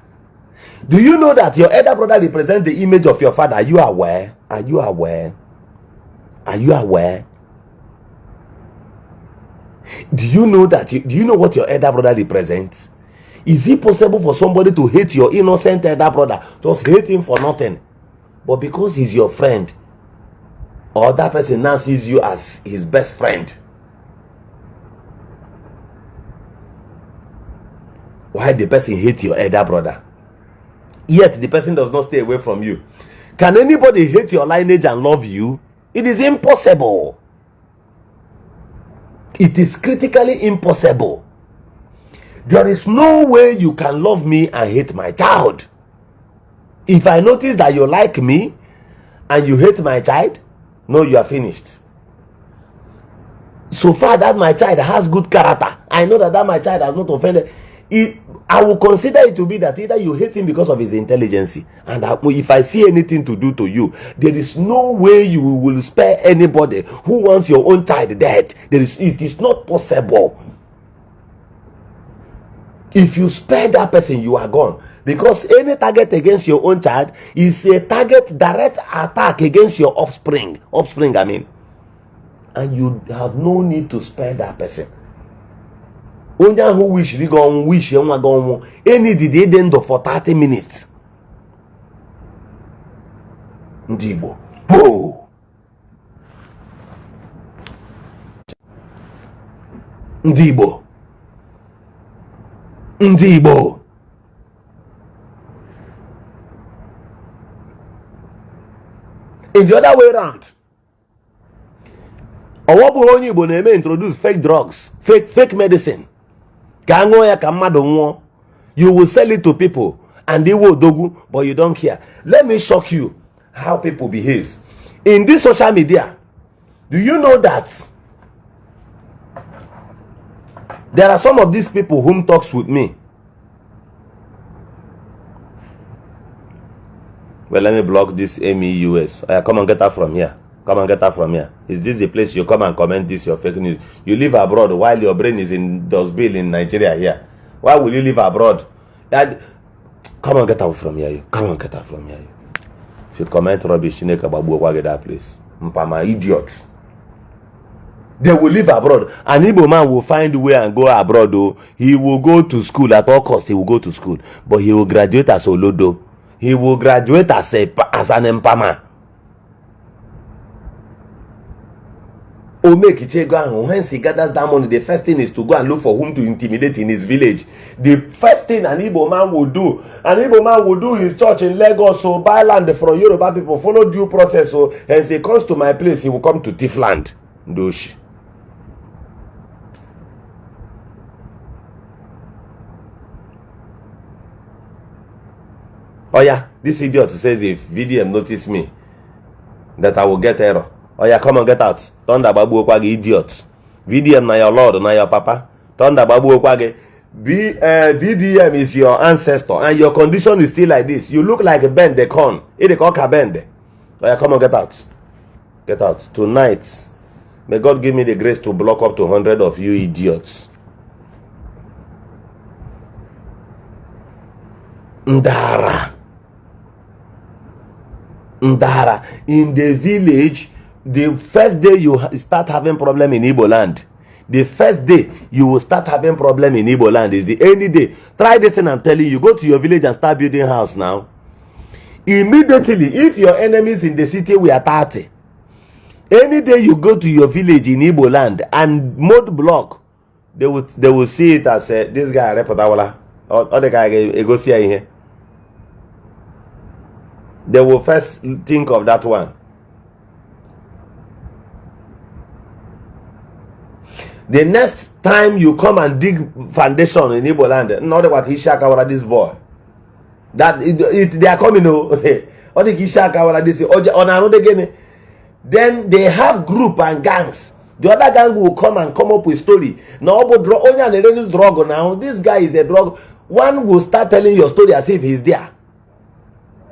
Do you know that your elder brother represents the image of your father? Are you aware? Are you aware? Are you aware? Do you know that? Do you know what your elder brother represents? Is it possible for somebody to hate your innocent elder brother? Just hate him for nothing. But because he's your friend, or that person now sees you as his best friend, why the person hate your elder brother? Yet the person does not stay away from you. Can anybody hate your lineage and love you? It is impossible. It is critically impossible. There is no way you can love me and hate my child. If I notice that you like me and you hate my child, no, you are finished. So far that my child has good character, I know that my child has not offended. I will consider it to be that either you hate him because of his intelligence, and if I see anything to do to you, there is no way you will spare anybody who wants your own child dead. It is not possible. If you spare that person, you are gone. Because any target against your own child is a target direct attack against your offspring. I mean. And you have no need to spare that person. Only who wish you go wish any did end for 30 minutes. Igbo. Whoa. Igbo. Igbo. In the other way around, Owobu only Igbo na-eme introduce fake drugs, fake medicine. You will sell it to people and they will dogu, but you don't care. Let me shock you how people behave. In this social media, do you know that there are some of these people whom talks with me? Well, let me block this MEUS. Come and get her from here. Come and get her from here. Is this the place you come and comment this your fake news? You live abroad while your brain is in dustbin in Nigeria here. Why will you live abroad? Come and get her from here. Come and get her from here. If you comment rubbish, you make a babu get that place. Mpama idiot. They will live abroad. An Igbo man will find a way and go abroad. Though. He will go to school at all costs. He will go to school. But he will graduate as Olodo. He will graduate as an Empama. Once he gathers that money, the first thing is to go and look for whom to intimidate in his village. The first thing an Igbo man will do his church in Lagos, so buy land from Yoruba people, follow due process. So as he comes to my place, he will come to thief land. Doshi. Oh yeah, this idiot says if VDM notice me, that I will get error. Oh yeah, come on, get out. Thunder babu okwage, idiot. VDM na your lord, na your papa. Thunder babu okwage. VDM is your ancestor, and your condition is still like this. You look like a bend the corn. It call bend. Oh yeah, come on, get out. Get out. Tonight, may God give me the grace to block up to 100 of you idiots. Ndara. In the village, the first day you start having problem in Igbo land, the first day you will start having problem in Igbo land is the any day. Try this thing I'm telling you. Go to your village and start building house now. Immediately, if your enemies in the city were 30, any day you go to your village in Igbo land and mode block, they will see it as this guy Repotawala or the guy go see here. They will first think of that one. The next time you come and dig foundation in Igbo land, not what Ishaka this boy. That they are coming. Or the Ishaka this on another again. Then they have group and gangs. The other gang will come up with story. Now, only drug now. This guy is a drug. One will start telling your story as if he's there.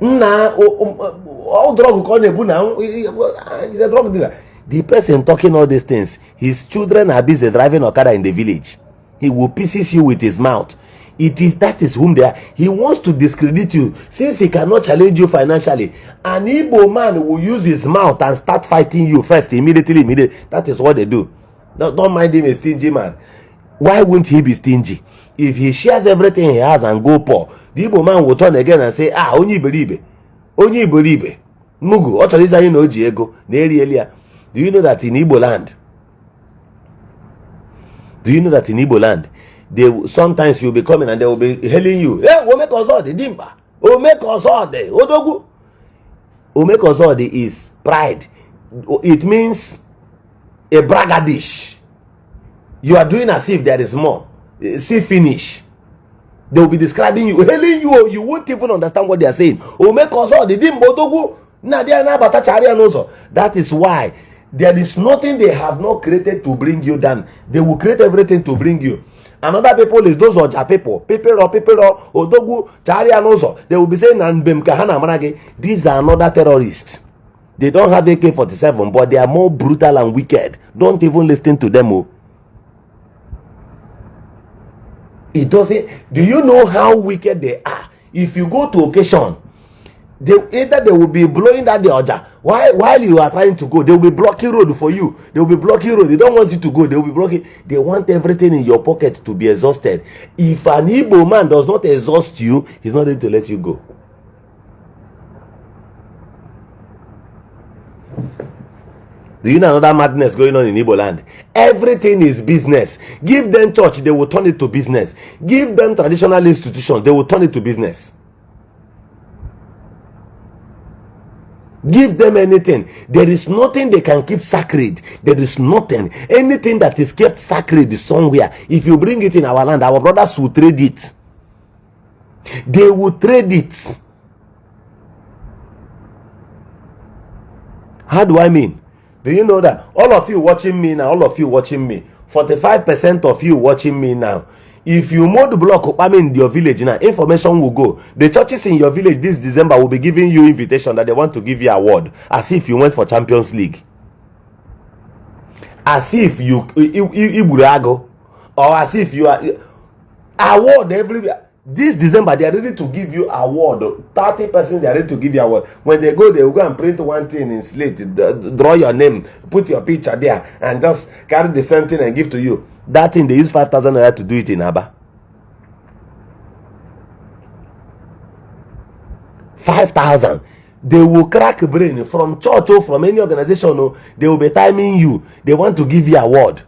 All drug now. He's a drug dealer. The person talking all these things, his children are busy driving Okada in the village. He will pieces you with his mouth. That is whom they are. He wants to discredit you since he cannot challenge you financially. An Igbo man will use his mouth and start fighting you first, immediately. That is what they do. Don't mind him a stingy man. Why wouldn't he be stingy? If he shares everything he has and go poor, the Igbo man will turn again and say, only believe. Mugu, what is that you know, Diego? Do you know that in Igbo land? They sometimes you'll be coming and they will be hailing you. Hey, Omekosode, Dimba. Omekosode, Odogu. Omekosode is pride. It means a bragadish. You are doing as if there is more. See finish. They will be describing you, hailing you. You won't even understand what they are saying. Omekosode, Dimba, Odogu. That is why there is nothing they have not created to bring you down. They will create everything to bring you. Another people is those Oja people, Odogu, Chari and also. They will be saying, these are another terrorists. They don't have AK-47, but they are more brutal and wicked. Don't even listen to them. It doesn't. Do you know how wicked they are? If you go to occasion, they will be blowing that the Oja. While you are trying to go, they will be blocking road for you. They will be blocking road. They don't want you to go. They will be blocking. They want everything in your pocket to be exhausted. If an Igbo man does not exhaust you, he's not ready to let you go. Do you know another madness going on in Igbo land? Everything is business. Give them church, they will turn it to business. Give them traditional institutions, they will turn it to business. Give them anything. There is nothing they can keep sacred. There is nothing. Anything that is kept sacred is somewhere. If you bring it in our land, our brothers will trade it. They will trade it. How do I mean? Do you know that all of you watching me now, 45% of you watching me now, if you mode block up in your village now, information will go. The churches in your village this December will be giving you invitation that they want to give you award, as if you went for Champions League, as if you Iburago, or as if you are award everywhere. This December, they are ready to give you award. 30%, they are ready to give you award. When they go, they will go and print one thing in slate, draw your name, put your picture there, and just carry the same thing and give to you. That thing, they use 5,000 naira to do it in Aba. 5,000. They will crack brain from church or from any organization. Oh, they will be timing you. They want to give you award.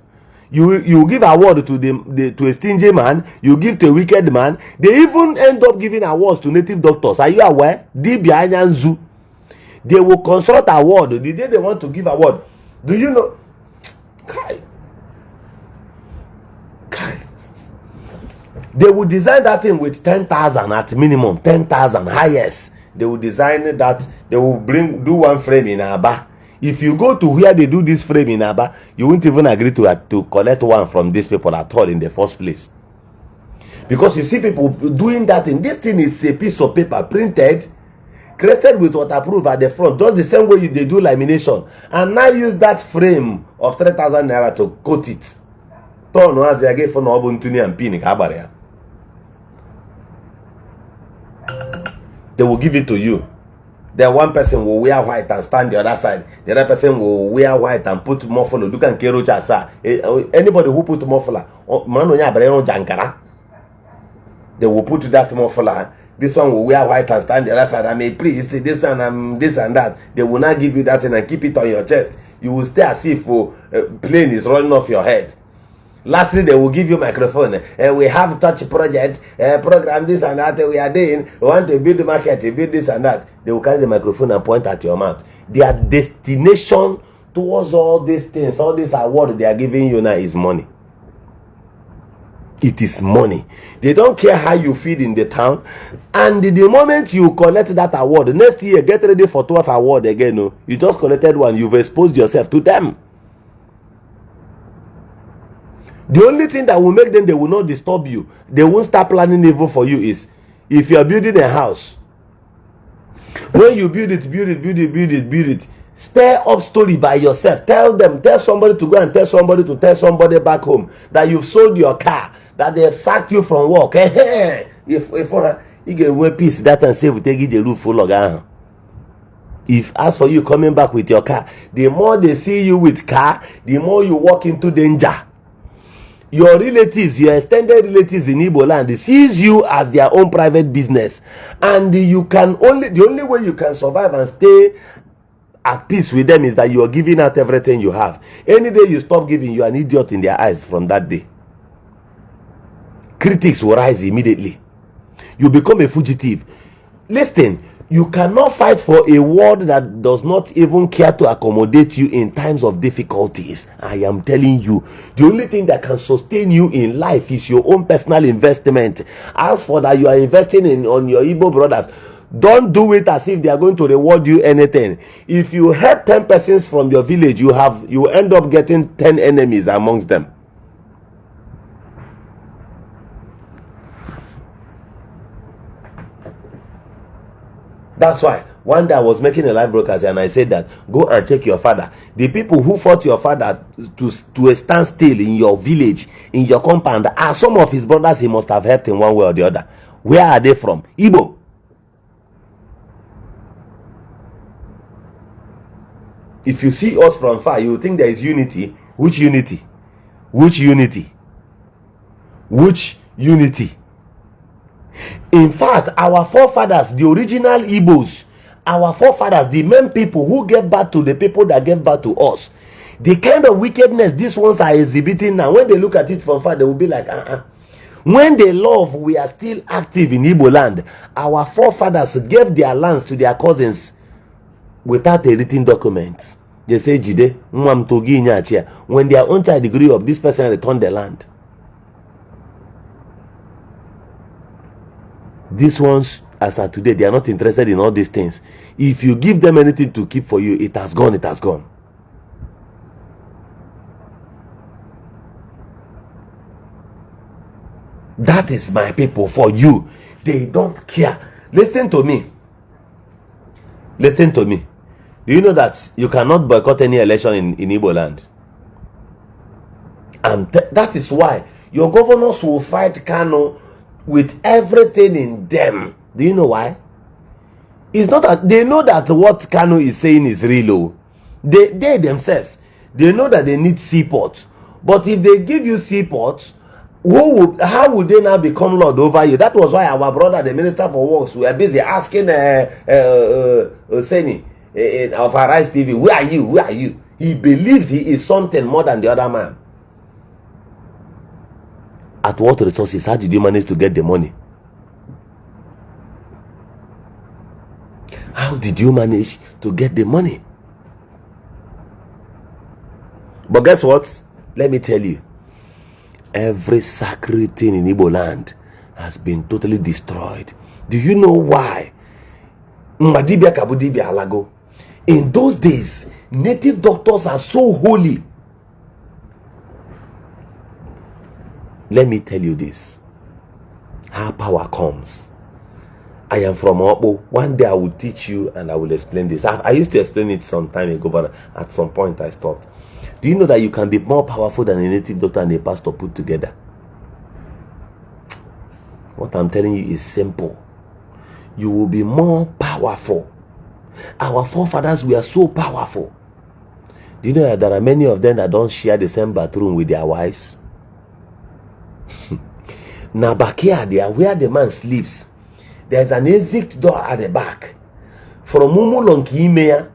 You give award to a stingy man. You give to a wicked man. They even end up giving awards to native doctors. Are you aware? Dibia Nyanzu. They will construct award the day they want to give award. Do you know? Kai. They will design that thing with 10,000 at minimum, 10,000 highest. They will design that. They will do one frame in Aba. If you go to where they do this frame in Aba, you won't even agree to collect one from these people at all in the first place. Because you see people doing that thing. This thing is a piece of paper printed, created with waterproof at the front, just the same way they do lamination. And now use that frame of 3,000 naira to coat it. They will give it to you. Then one person will wear white and stand the other side. The other person will wear white and put muffler. You can carry anybody who put muffler, they will put that muffler. This one will wear white and stand the other side. I mean, please, this one, this and that. They will not give you that and keep it on your chest. You will stay as if a plane is running off your head. Lastly, they will give you microphone. We have touch project, program this and that. We are doing. We want to build the market, build this and that. They will carry the microphone and point at your mouth. Their destination towards all these things, all this award they are giving you now is money. It is money. They don't care how you feed in the town. And the moment you collect that award, next year, get ready for 12 award again. No? You just collected one. You've exposed yourself to them. The only thing that will make them, they will not disturb you. They won't start planning evil for you is, if you are building a house, when you build it, stir up story by yourself. Tell somebody to go and tell somebody back home that you've sold your car, that they have sacked you from work. If you get one piece that and save, take the roof full of. If as for you coming back with your car, the more they see you with car, the more you walk into danger. Your relatives, your extended relatives in Igbo land, they sees you as their own private business, and the only way you can survive and stay at peace with them is that you are giving out everything you have. Any day you stop giving, you are an idiot in their eyes from that day. Critics will rise immediately. You become a fugitive. Listen, you cannot fight for a world that does not even care to accommodate you in times of difficulties. I am telling you, the only thing that can sustain you in life is your own personal investment. As for that, you are investing on your Igbo brothers. Don't do it as if they are going to reward you anything. If you help 10 persons from your village, you end up getting 10 enemies amongst them. That's why one day I was making a live broadcast and I said that go and check your father. The people who fought your father to a standstill in your village, in your compound, are some of his brothers he must have helped in one way or the other. Where are they from? Igbo. If you see us from far, you think there is unity. Which unity? Which unity? Which unity? In fact, our forefathers, the original Igbos, our forefathers, the main people who gave birth to the people that gave birth to us, the kind of wickedness these ones are exhibiting now, when they look at it from far, they will be like, When they love, we are still active in Igbo land. Our forefathers gave their lands to their cousins without a written document. They say, Jide, when their own child grew up, this person returned the land. These ones, as of today, they are not interested in all these things. If you give them anything to keep for you, it has gone, it has gone. That is my people for you. They don't care. Listen to me. Listen to me. Do you know that you cannot boycott any election in Igbo land? And that is why your governors will fight Kano with everything in them. Do you know why? It's not that they know that what Kano is saying is real. They themselves, they know that they need seaport. But if they give you seaport, how would they now become Lord over you? That was why our brother, the Minister for Works, were busy asking Seni of Arise TV, where are you? Where are you? He believes he is something more than the other man. At what resources? How did you manage to get the money? How did you manage to get the money? But guess what? Let me tell you. Every sacred thing in Igbo land has been totally destroyed. Do you know why? In those days, native doctors are so holy. Let me tell you this. How power comes. I am from Obo. One day I will teach you and I will explain this. I used to explain it some time ago, but at some point I stopped. Do you know that you can be more powerful than a native doctor and a pastor put together? What I'm telling you is simple. You will be more powerful. Our forefathers were so powerful. Do you know that there are many of them that don't share the same bathroom with their wives? Now back here, there where the man sleeps, there's an exit door at the back. From Mumulonki,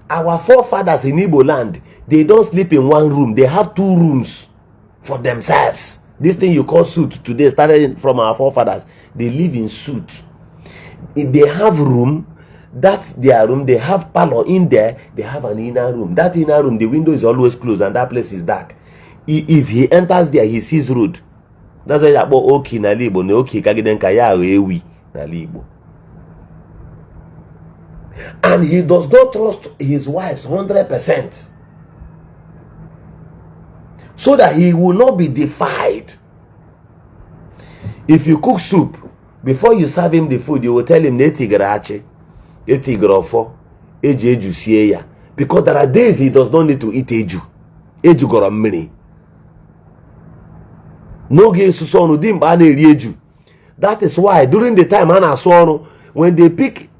our forefathers in Igbo land, they don't sleep in one room. They have 2 rooms for themselves. This thing you call suit today started from our forefathers. They live in suit. If they have room, that's their room. They have parlor in there. They have an inner room. That inner room, the window is always closed and that place is dark. If he enters there, he sees road. That's why about okay na Ala Igbo, no okay kagiden kaya ewi na Ala Igbo. And he does not trust his wives 100%. So that he will not be defied. If you cook soup, before you serve him the food, you will tell him because there are days he does not need to eat eju. Eju goro mmiri. No ge susonu dimba na eri eju. That is why during the time when they pick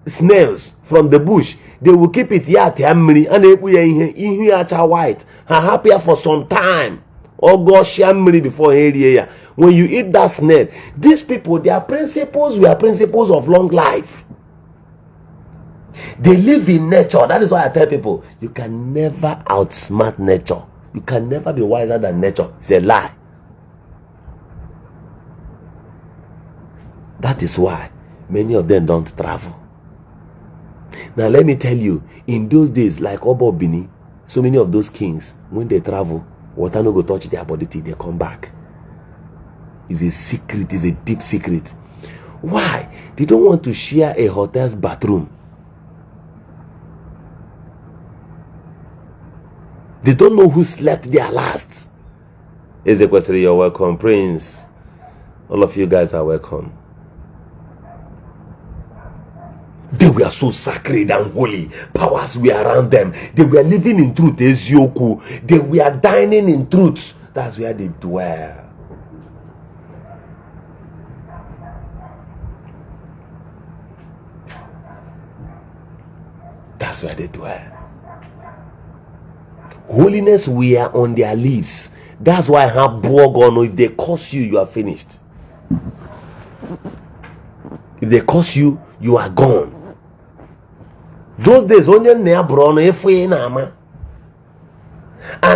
snails from the bush, they will keep it mmiri and ihu acha white. Happier for some time. Or gosh, before when you eat that snail, these people, their principles were principles of long life. They live in nature. That is why I tell people, you can never outsmart nature. You can never be wiser than nature. It's a lie. That is why many of them don't travel. Now let me tell you, in those days, like Obo Bini, so many of those kings, when they travel, water no go touch their body till they come back. It's a secret, it's a deep secret. Why? They don't want to share a hotel's bathroom. They don't know who slept there last. Ezekwesili, you're welcome. Prince, all of you guys are welcome. They were so sacred and holy. Powers were around them. They were living in truth. Ezioku. They were dining in truth. That's where they dwell. That's where they dwell. Holiness were on their lips. That's why if they curse you, you are finished. If they curse you, you are gone. Those days, and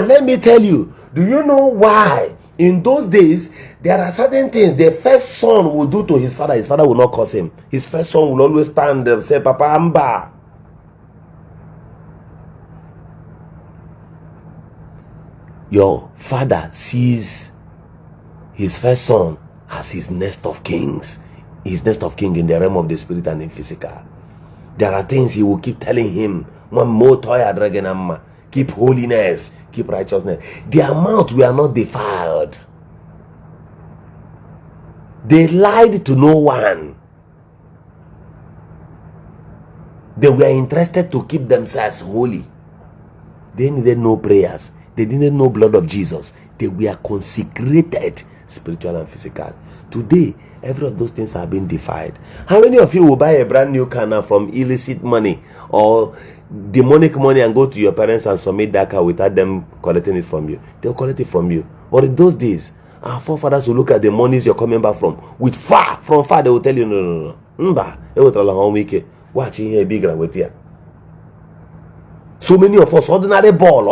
let me tell you, do you know why? In those days, there are certain things the first son will do to his father. His father will not curse him. His first son will always stand and say, Papa Amba. Your father sees his first son as his nest of kings. His nest of king in the realm of the spirit and in physical. There are things he will keep telling him. Keep holiness, keep righteousness. Their mouths were not defiled. They lied to no one. They were interested to keep themselves holy. They needed no prayers. They didn't know blood of Jesus. They were consecrated, spiritual and physical. Today, every of those things have been defied. How many of you will buy a brand new car now from illicit money or demonic money and go to your parents and submit that car without them collecting it from you? They'll collect it from you. But in those days, our forefathers will look at the monies you're coming back from. From far, they will tell you, no. Watch here, bigger with you. So many of us, ordinary ball.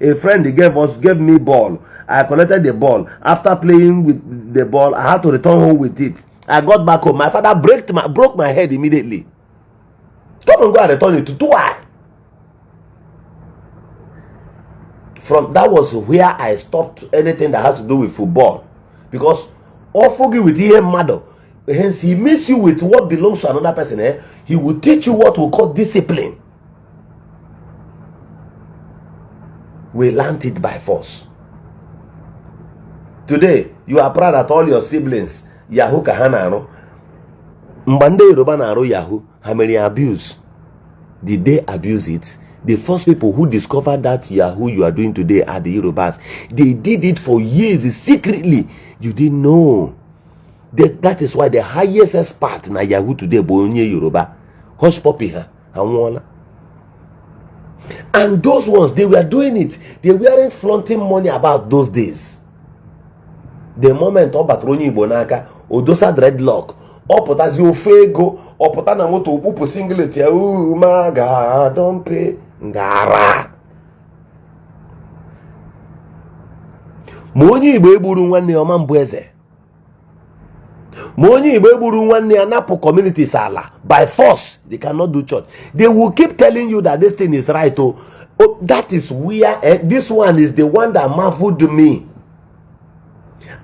A friend gave me ball. I collected the ball. After playing with the ball, I had to return home with it. I got back home. My father broke my head immediately. Come and go and return it to why? From that was where I stopped anything that has to do with football. Because all forgive with him mother. Hence he meets you with what belongs to another person. He will teach you what we call discipline. We learned it by force. Today, you are proud that all your siblings, Yahoo Kahanaro, Mbande Yoruba Naro Yahoo, how many abuse? Did they abuse it? The first people who discovered that Yahoo you are doing today are the Yorubas. They did it for years secretly. You didn't know. That is why the highest expert in Yahoo today is Yoruba. Hush puppy ha. And those ones, they were doing it. They weren't flaunting money about those days. The moment Obatroni Bonaka, Odosa dreadlock, Opotazio Fego, Opotana moto upu singlet, oh my God, don't pay. Ngara. Moni Ibeburu nwanne ọma mbweze. Moni Ibeburu nwanne anapo community sala. By force, they cannot do church. They will keep telling you that this thing is right. Oh, that is where this one is the one that marveled me.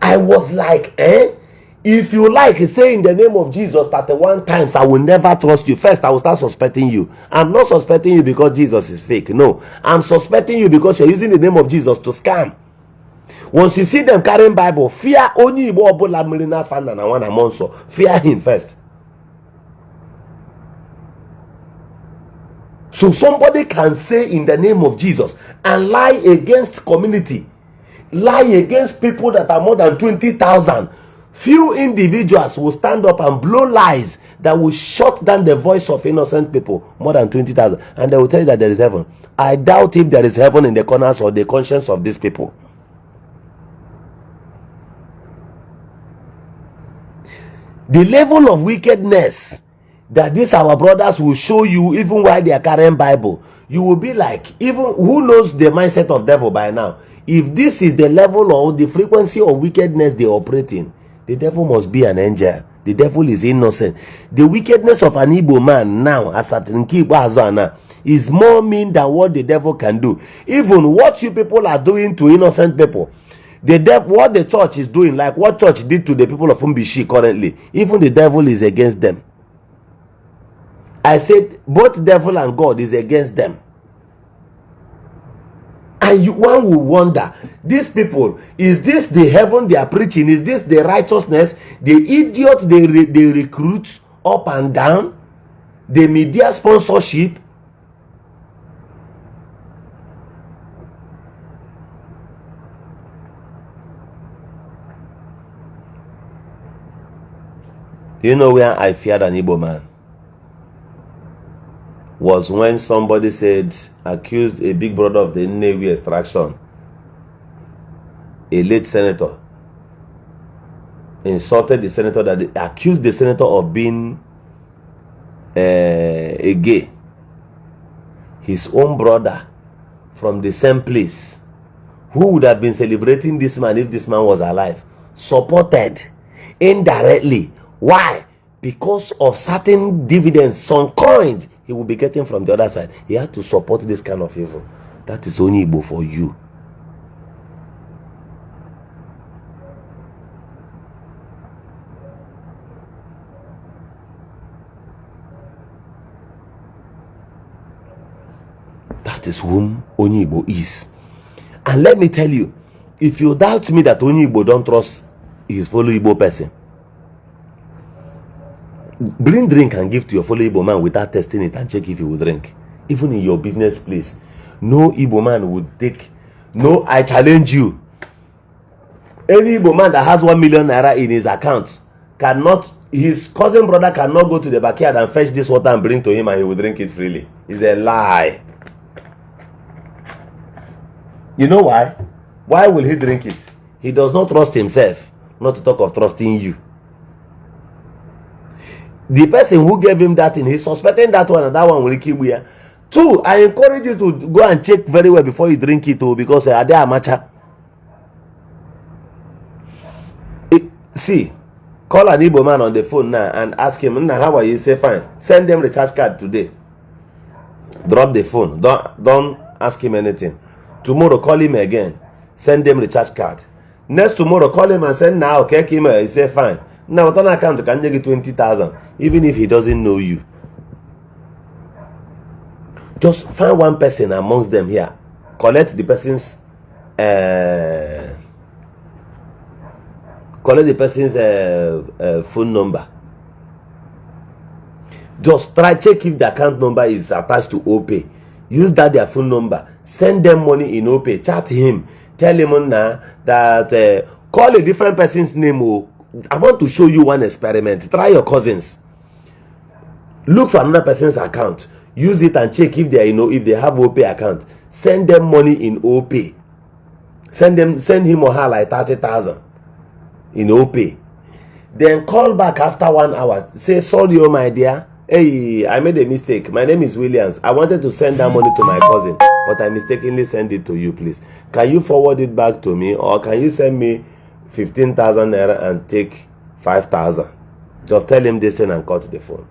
I was like, if you like, say in the name of Jesus 31 times, I will never trust you. First, I will start suspecting you. I'm not suspecting you because Jesus is fake. No, I'm suspecting you because you're using the name of Jesus to scam. Once you see them carrying Bible, fear only fear him first. So somebody can say in the name of Jesus and lie against community, lie against people that are more than 20,000. Few individuals will stand up and blow lies that will shut down the voice of innocent people, more than 20,000, and they will tell you that there is heaven. I doubt if there is heaven in the corners or the conscience of these people. The level of wickedness that these our brothers will show you, even while they are carrying Bible, you will be like, even who knows the mindset of devil by now? If this is the level or the frequency of wickedness they operate in, the devil must be an angel. The devil is innocent. The wickedness of an Igbo man now, as at Nkibazana, is more mean than what the devil can do. Even what you people are doing to innocent people, what the church is doing, like what church did to the people of Umbishi currently, even the devil is against them. I said both devil and God is against them. And one will wonder, these people, is this the heaven they are preaching? Is this the righteousness? The idiots they recruit up and down? The media sponsorship? Do you know where I feared an Igbo man? Was when somebody said, accused a big brother of the Navy extraction, a late senator, insulted the senator, that accused the senator of being a gay. His own brother from the same place, who would have been celebrating this man if this man was alive, supported indirectly. Why? Because of certain dividends, some coins he will be getting from the other side. He had to support this kind of evil. That is only Igbo for you. That is whom Onyibo is. And let me tell you, if you doubt me that Onyibo don't trust his fellow Igbo person, bring drink and give to your fellow Igbo man without testing it and check if he will drink. Even in your business place, no Igbo man would take. No, I challenge you. Any Igbo man that has 1 million naira in his account cannot, his cousin brother cannot go to the backyard and fetch this water and bring to him and he will drink it freely. It's a lie. You know why? Why will he drink it? He does not trust himself, not to talk of trusting you. The person who gave him that thing, he's suspecting that one and that one will kill you. Two, I encourage you to go and check very well before you drink it, because they are amateur. See, call an Igbo man on the phone now and ask him, how are you? Say fine. Send them recharge card today. Drop the phone. Don't ask him anything. Tomorrow call him again. Send them recharge card. Next tomorrow call him and send now. Okay, him. He say fine. Now on account can you get 20,000, even if he doesn't know you. Just find one person amongst them here. Collect the person's phone number. Just try check if the account number is attached to OPay. Use their phone number. Send them money in OPay. Chat him. Tell him now that call a different person's name. I want to show you one experiment. Try your cousins. Look for another person's account. Use it and check if they if they have OPay account. Send them money in OPay. Send him or her like 30,000 in OPay. Then call back after 1 hour. Say, sorry, oh my dear. Hey, I made a mistake. My name is Williams. I wanted to send that money to my cousin, but I mistakenly sent it to you, please. Can you forward it back to me, or can you send me 15,000 naira and take 5,000? Just tell him this thing and cut the phone.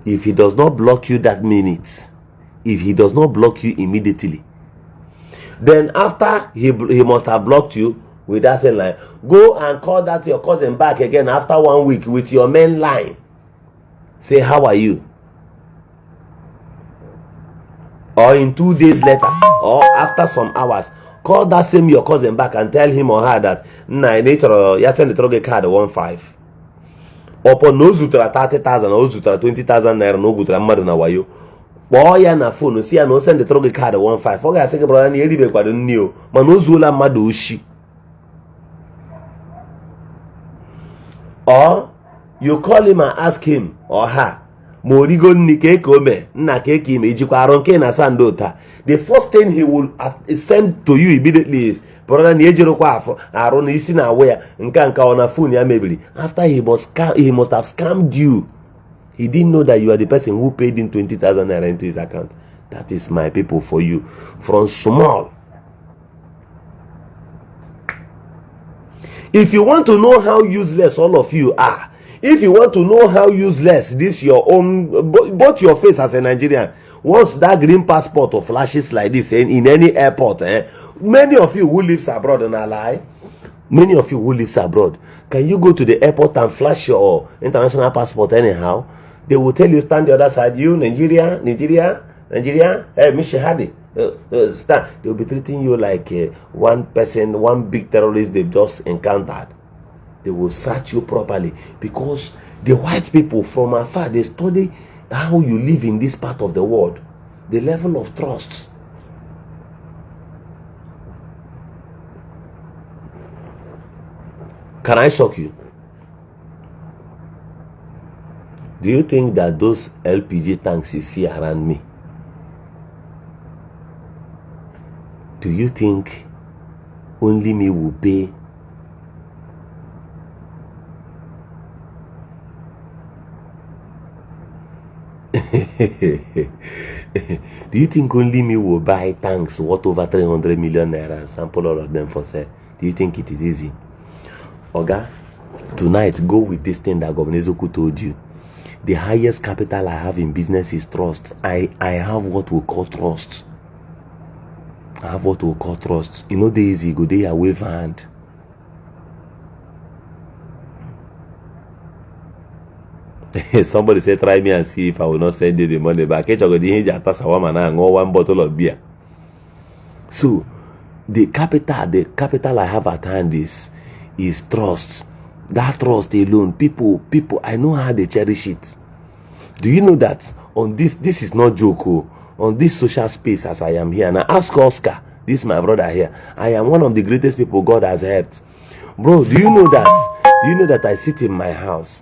If he does not block you that minute, if he does not block you immediately, then after he must have blocked you with that same line, go and call that your cousin back again after 1 week with your main line. Say, how are you? Or in 2 days later, or after some hours, call that same your cousin back and tell him or her that you send the target card 15. Upon no zutra 30,000 or zutra 20,000 naira no gutra mmadụ na wayo. Kpọọ ya na phone si ya no send the target card 15. Ọ ga-asị gị brother na eribe kwado nni o, mana o zuola mmadụ oshi. Or you call him and ask him or her, Morigo nni ka ome nna ka ime ijikwa arụ nke na sandota. The first thing he will send to you immediately is, brother na ejirokwa afọ arụ na isi na aware nka on a phone ya mebiri. After he must have scammed you. He didn't know that you are the person who paid in 20,000 naira into his account. That is my people for you. From small. If you want to know how useless all of you are, if you want to know how useless this your own, both your face as a Nigerian, once that green passport or flashes like this in any airport, many of you who lives abroad, and I lie, many of you who lives abroad, can you go to the airport and flash your international passport anyhow? They will tell you, stand the other side. You, Nigeria, hey, Mr. Hadi, stand. They will be treating you like one person, one big terrorist they've just encountered. They will search you properly, because the white people from afar, they study how you live in this part of the world, the level of trust. Can I shock you? Do you think that those LPG tanks you see around me, do you think only me will pay? Do you think only me will buy tanks worth over 300 million naira and sample all of them for sale? Do you think it is easy? Oga, tonight go with this thing that Governor Ezoku told you. The highest capital I have in business is trust. I have what we call trust. I have what we call trust. You know, the easy go there, wave hand. Somebody said, try me and see if I will not send you the money back. One bottle of beer. So, the capital I have at hand is trust. That trust alone, people, I know how they cherish it. Do you know that on this is not joke, on this social space as I am here, now ask Oscar, This my brother here. I am one of the greatest people God has helped. Bro, do you know that? Do you know that I sit in my house?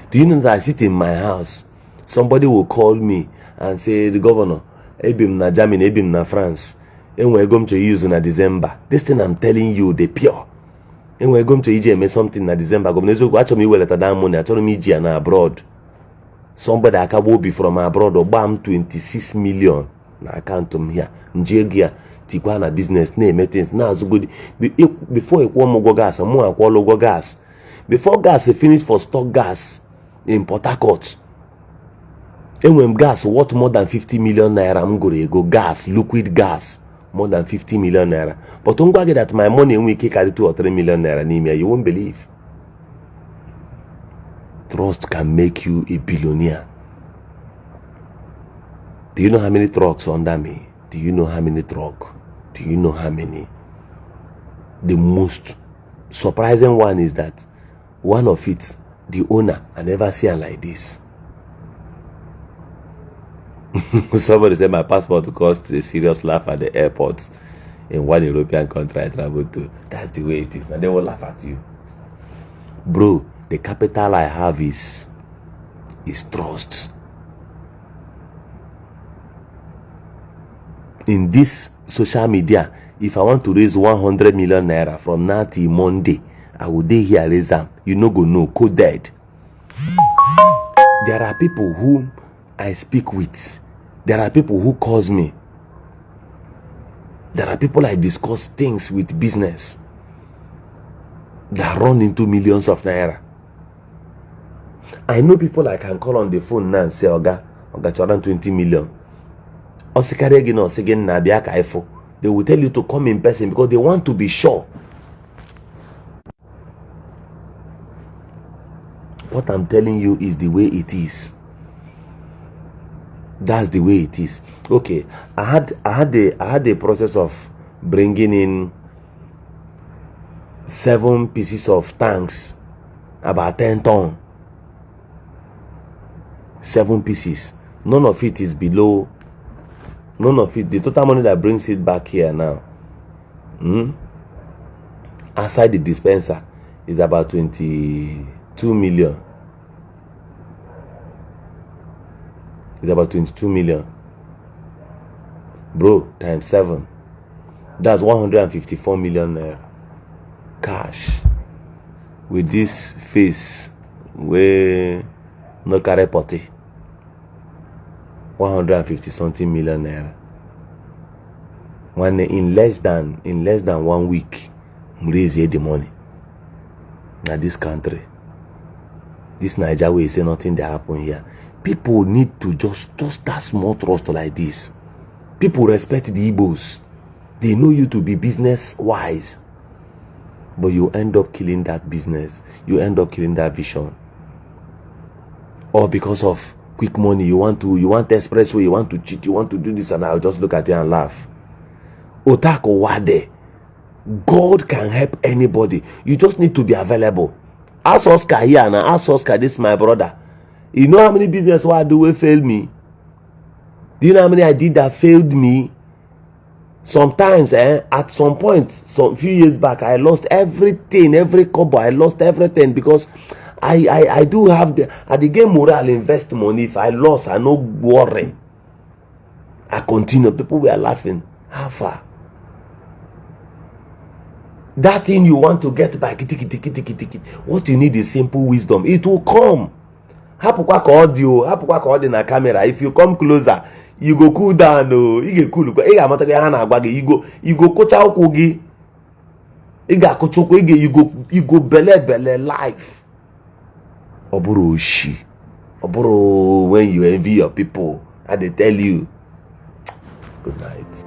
Do you know that I sit in my house? Somebody will call me and say, the governor, Ebim na Germany, Ebim na France, and we're going to use in December. This thing I'm telling you, the pure. And we're going to EGM something in December. Governor, watch me well at that money. I told me EGM abroad. Somebody I can be from abroad or bam 26 million. Na account here. Njegia Tikwana business name things now so good. Before you want more gas, and more logo gas. Before gas finish for stock gas in Port Harcourt. And when gas worth more than 50 million naira, I'm going to go gas, liquid gas, more than 50 million naira. But don't get that my money we carry 2 or 3 million naira, you won't believe. Trust can make you a billionaire. Do you know how many trucks under me? Do you know how many trucks? Do you know how many? The most surprising one is that one of it, the owner, I never see her like this. Somebody said my passport cost a serious laugh at the airport in one European country I traveled to. That's the way it is. Now they will laugh at you. Bro, the capital I have is trust. In this social media, if I want to raise 100 million naira from now till Monday, I will day here raise them. You no go know, coded. There are people whom I speak with. There are people who calls me. There are people I discuss things with business that run into millions of naira. I know people I can call on the phone now and say, Oga, 20 million. They will tell you to come in person because they want to be sure. What I'm telling you is the way it is. That's the way it is. Okay, I had the process of bringing in 7 pieces of tanks, about 10 tons. 7 pieces. None of it is below. None of it. The total money that brings it back here now, outside the dispenser, is about 22 million. It's about 22 million. Bro, times 7. That's 154 million naira. Cash. With this face, we no carry potty. 150 something million naira. When in less than 1 week, raise here the money. Now this country, this Nigeria way say nothing that happen here. People need to just that small trust like this. People respect the Igbos. They know you to be business wise, but you end up killing that business. You end up killing that vision. Or because of quick money, you want espresso, you want to cheat, you want to do this, and I'll just look at you and laugh. Otako wade. God can help anybody. You just need to be available. Ask Oscar here now. Ask Oscar, this is my brother. You know how many business I do will fail me? Do you know how many I did that failed me? Sometimes, at some point, some few years back, I lost everything, every kobo. I lost everything because I do have the game morale invest money. If I lost, I no worry. I continue. People were laughing. How far? That thing you want to get back, what you need is simple wisdom. It will come. Hapukwa ka audio na camera. If you come closer, you go cool down. You get cool. You go kocha okwu gi. You go bele life. Oburu oshi. Oburu when you envy your people and they tell you. Good night.